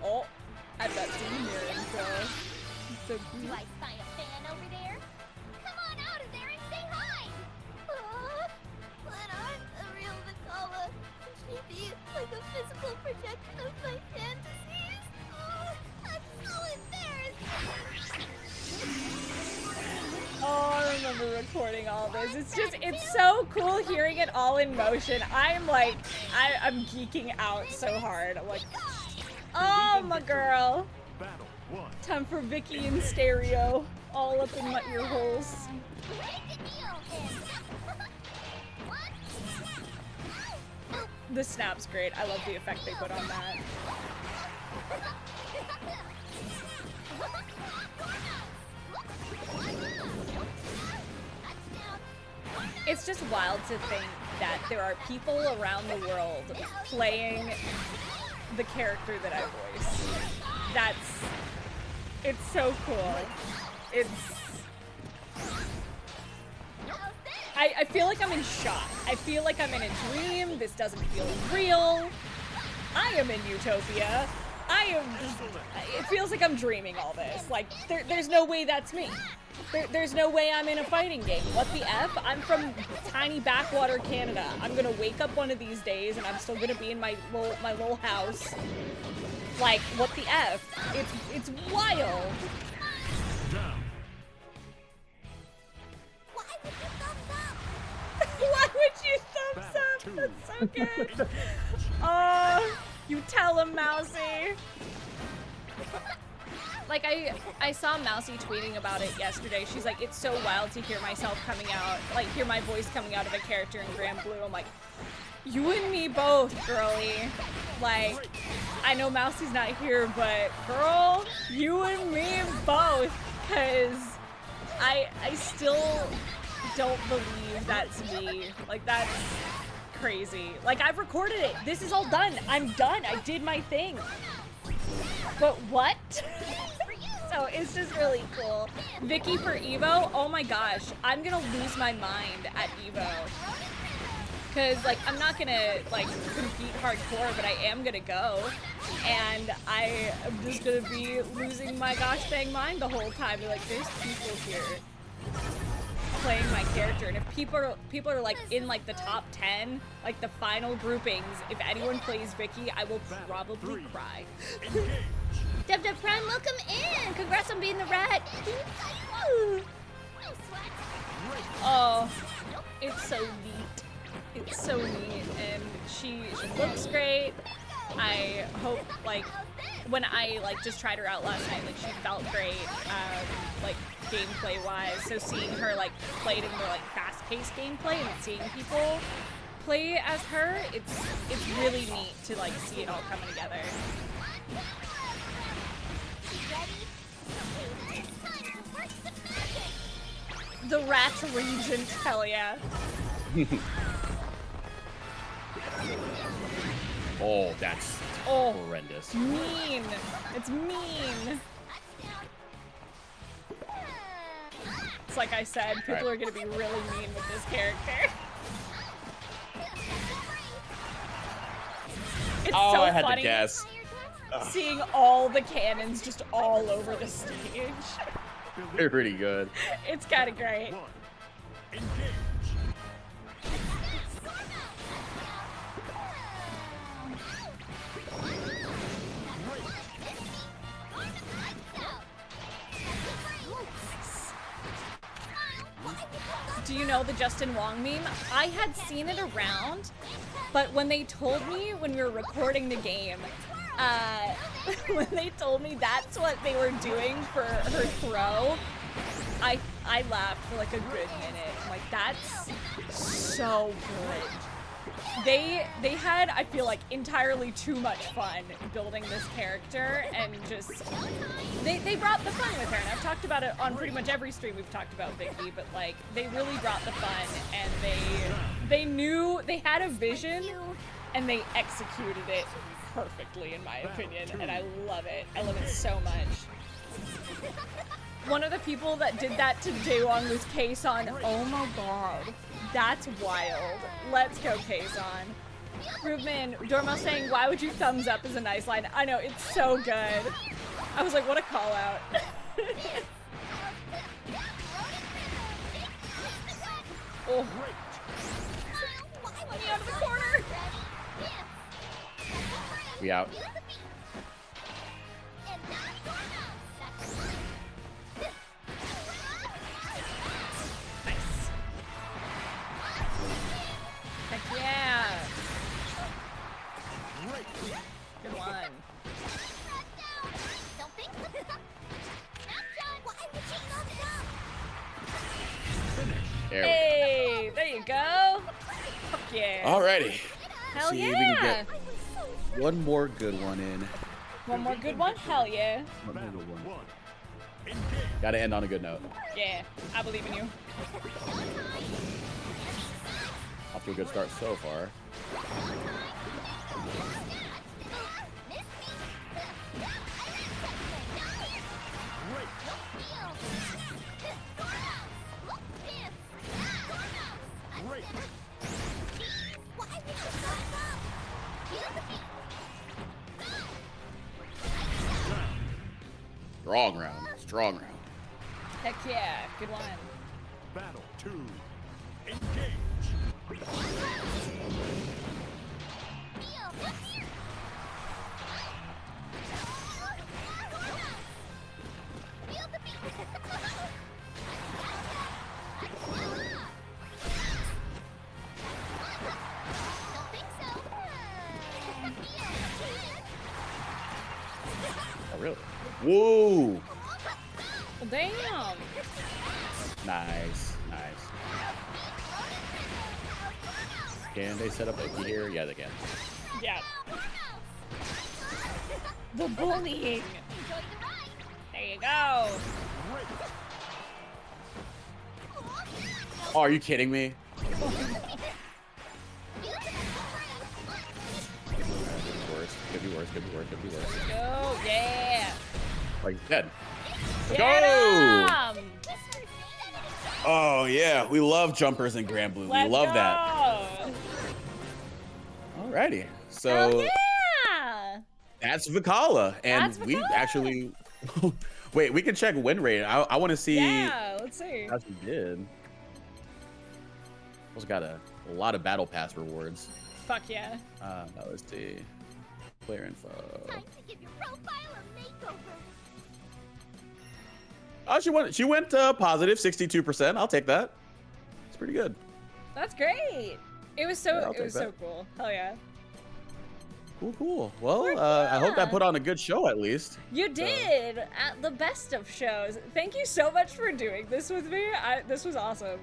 Oh, I've got Zamir intro. He's so Do cute. I spy a fan over there? Come on out of there and say hi! But I'm the real Vikala. Should she be like a physical projection of my fantasies? I'm so embarrassed! Oh, I remember recording all this. It's so cool hearing it all in motion. I'm like, I'm geeking out so hard. I'm like, oh, my girl. Battle 1. Time for Vicky in stereo. All up in my ear holes. The snap's great. I love the effect they put on that. It's just wild to think that there are people around the world playing the character that I voice. It's so cool. I feel like I'm in shock. I feel like I'm in a dream. This doesn't feel real. I am in Utopia. It feels like I'm dreaming all this. Like, there's no way that's me. There's no way I'm in a fighting game. What the F? I'm from tiny backwater Canada. I'm gonna wake up one of these days and I'm still gonna be in my little house. Like, what the F? It's wild. Now, Why would you thumbs up? Why would you thumbs up? That's so good. Oh, you tell him, Mousy. like I saw Mousy tweeting about it yesterday. She's like, it's so wild to hear myself coming out, like hear my voice coming out of a character in Grand Blue. I'm like, you and me both, girly. Like, I know Mousy's not here, but girl, you and me both. Cause I still don't believe that's me. Like, that's crazy. Like, I've recorded it. This is all done. I'm done. I did my thing. But what? So it's just really cool. Vicky for Evo, oh my gosh. I'm gonna lose my mind at Evo. Cause like, I'm not gonna like compete hardcore, but I am gonna go. And I am just gonna be losing my gosh dang mind the whole time. Be like, there's people here playing my character, and if people are like in like the top 10, like the final groupings, if anyone plays Vicky, I will probably cry. Dev Prime, welcome in! Congrats on being the rat! Oh, it's so neat. It's so neat, and she looks great. I hope, like, when I like just tried her out last night, like she felt great, like gameplay wise. So seeing her like play it in more like fast-paced gameplay and seeing people play as her, it's really neat to like see it all coming together. The Rats Regent, hell yeah. Oh, that's horrendous. Mean. It's mean. It's like I said, people are gonna be really mean with this character. It's so I had funny to guess. seeing all the cannons just all over the stage. They're pretty good. It's kind of great. Do you know the Justin Wong meme? I had seen it around, but when they told me when we were recording the game, when they told me that's what they were doing for her throw, I laughed for like a good minute. I'm like, that's so good. They had, I feel like, entirely too much fun building this character, and just they brought the fun with her. And I've talked about it on pretty much every stream we've talked about Vicky, but like they really brought the fun, and they knew they had a vision, and they executed it perfectly, in my opinion, and I love it. I love it so much. One of the people that did that to Jaewon was Kason. Oh my god. That's wild. Let's go, Kason. Ruben, Dormo saying, why would you thumbs up is a nice line. I know, it's so good. I was like, what a call out. Oh. Let me out of the corner. We out. Heck yeah! Good one. Hey, there you go. Fuck yeah. Alrighty. Hell See if we yeah. can get one more good one in. One more good one? Hell yeah. One more good one. Gotta end on a good note. Yeah, I believe in you. Off to a good start so far. Strong round. Strong round. Heck yeah, good one. Battle 2. Engage. Oh, really? Woo! Well, damn. Nice, nice. Can they set up a here? Yeah, they can. Yeah. The bullying. There you go. Oh, are you kidding me? Could be worse, could be worse, could be worse. Go, yeah. Like dead. Get Go! 'em! Oh yeah, we love jumpers in Grand Blue. Let's we love go. that. Alrighty, so Hell yeah! that's Vikala, and That's we Vikala. actually wait. We can check win rate. I want to see Yeah, let's see. how she did. Also got a lot of battle pass rewards. Fuck yeah. Let's see. Player info. Time to give your profile a makeover. Oh, she went positive 62%. I'll take that. It's pretty good. That's great. It was so Yeah, I'll it was take so cool. Hell yeah. Cool, cool. Well, I hope I put on a good show at least. You did at the best of shows. Thank you so much for doing this with me. This was awesome.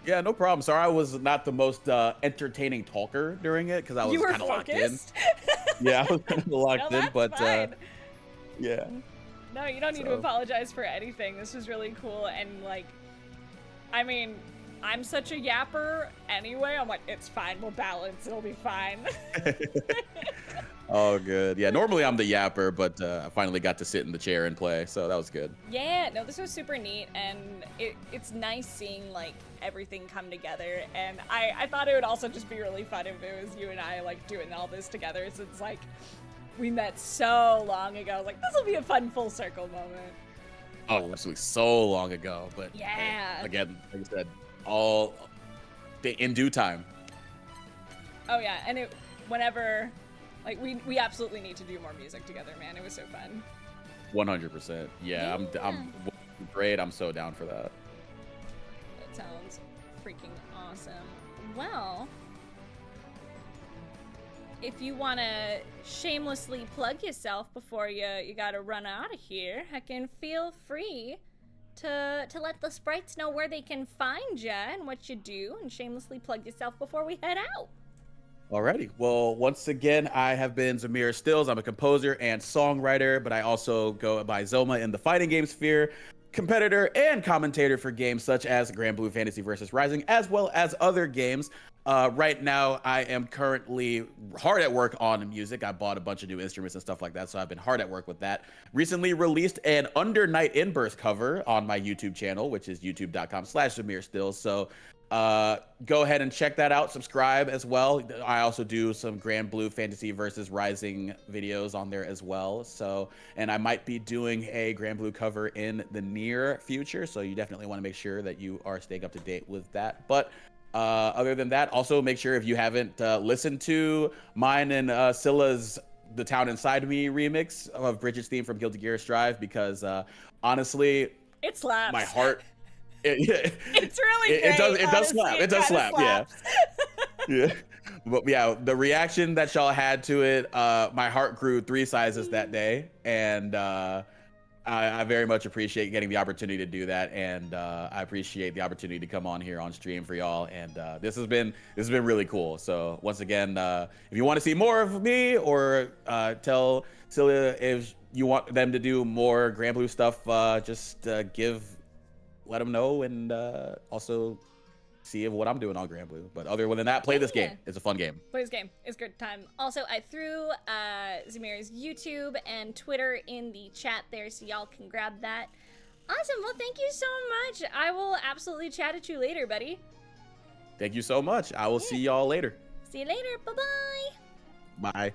Yeah, no problem. Sorry, I was not the most entertaining talker during it because I was You were kind of locked in. focused. Yeah, I was kind of locked No, in, that's but fine. yeah. No, you don't need to So- apologize for anything. This was really cool, and like, I mean, I'm such a yapper anyway. I'm like, it's fine. We'll balance. It'll be fine. Oh, good. Yeah, normally I'm the yapper, but I finally got to sit in the chair and play, so that was good. Yeah, no, this was super neat, and it's nice seeing like everything come together. And I thought it would also just be really fun if it was you and I like doing all this together. Since like we met so long ago, like this will be a fun full circle moment. Oh, absolutely, so long ago, but Yeah. again, like I said, all in due time. Oh yeah, and whenever, like we absolutely need to do more music together, man. It was so fun. 100%. Yeah, I'm great. I'm so down for that. That sounds freaking awesome. Well, if you want to shamelessly plug yourself before you gotta run out of here, heckin' feel free to let the sprites know where they can find you and what you do, and shamelessly plug yourself before we head out. Alrighty. Well, once again, I have been Zamir Stills. I'm a composer and songwriter, but I also go by Zoma in the fighting game sphere, competitor and commentator for games such as Grand Blue Fantasy vs. Rising, as well as other games. Right now, I am currently hard at work on music. I bought a bunch of new instruments and stuff like that, so I've been hard at work with that. Recently released an Under Night Inburst cover on my YouTube channel, which is youtube.com/Zamir Stills. So go ahead and check that out. Subscribe as well. I also do some Grand Blue Fantasy versus Rising videos on there as well. So, and I might be doing a Grand Blue cover in the near future. So you definitely want to make sure that you are staying up to date with that. But other than that, also make sure if you haven't listened to mine and Sylla's The Town Inside Me remix of Bridget's theme from Guilty Gear Strive, because honestly, It slaps. my heart. It's really great. It does honestly, slap. It does kinda slap. Yeah. slaps. Yeah. But yeah, the reaction that y'all had to it, my heart grew 3 sizes that day, and I very much appreciate getting the opportunity to do that, and I appreciate the opportunity to come on here on stream for y'all, and this has been really cool. So once again, if you want to see more of me, or tell Sylla if you want them to do more Grand Blue stuff, just let them know, and also see what I'm doing on Grand Blue. But other than that, play this game. It's a fun game. Play this game. It's a good time. Also, I threw Zamir's YouTube and Twitter in the chat there, so y'all can grab that. Awesome. Well, thank you so much. I will absolutely chat at you later, buddy. Thank you so much. I will see y'all later. See you later. Bye-bye. Bye.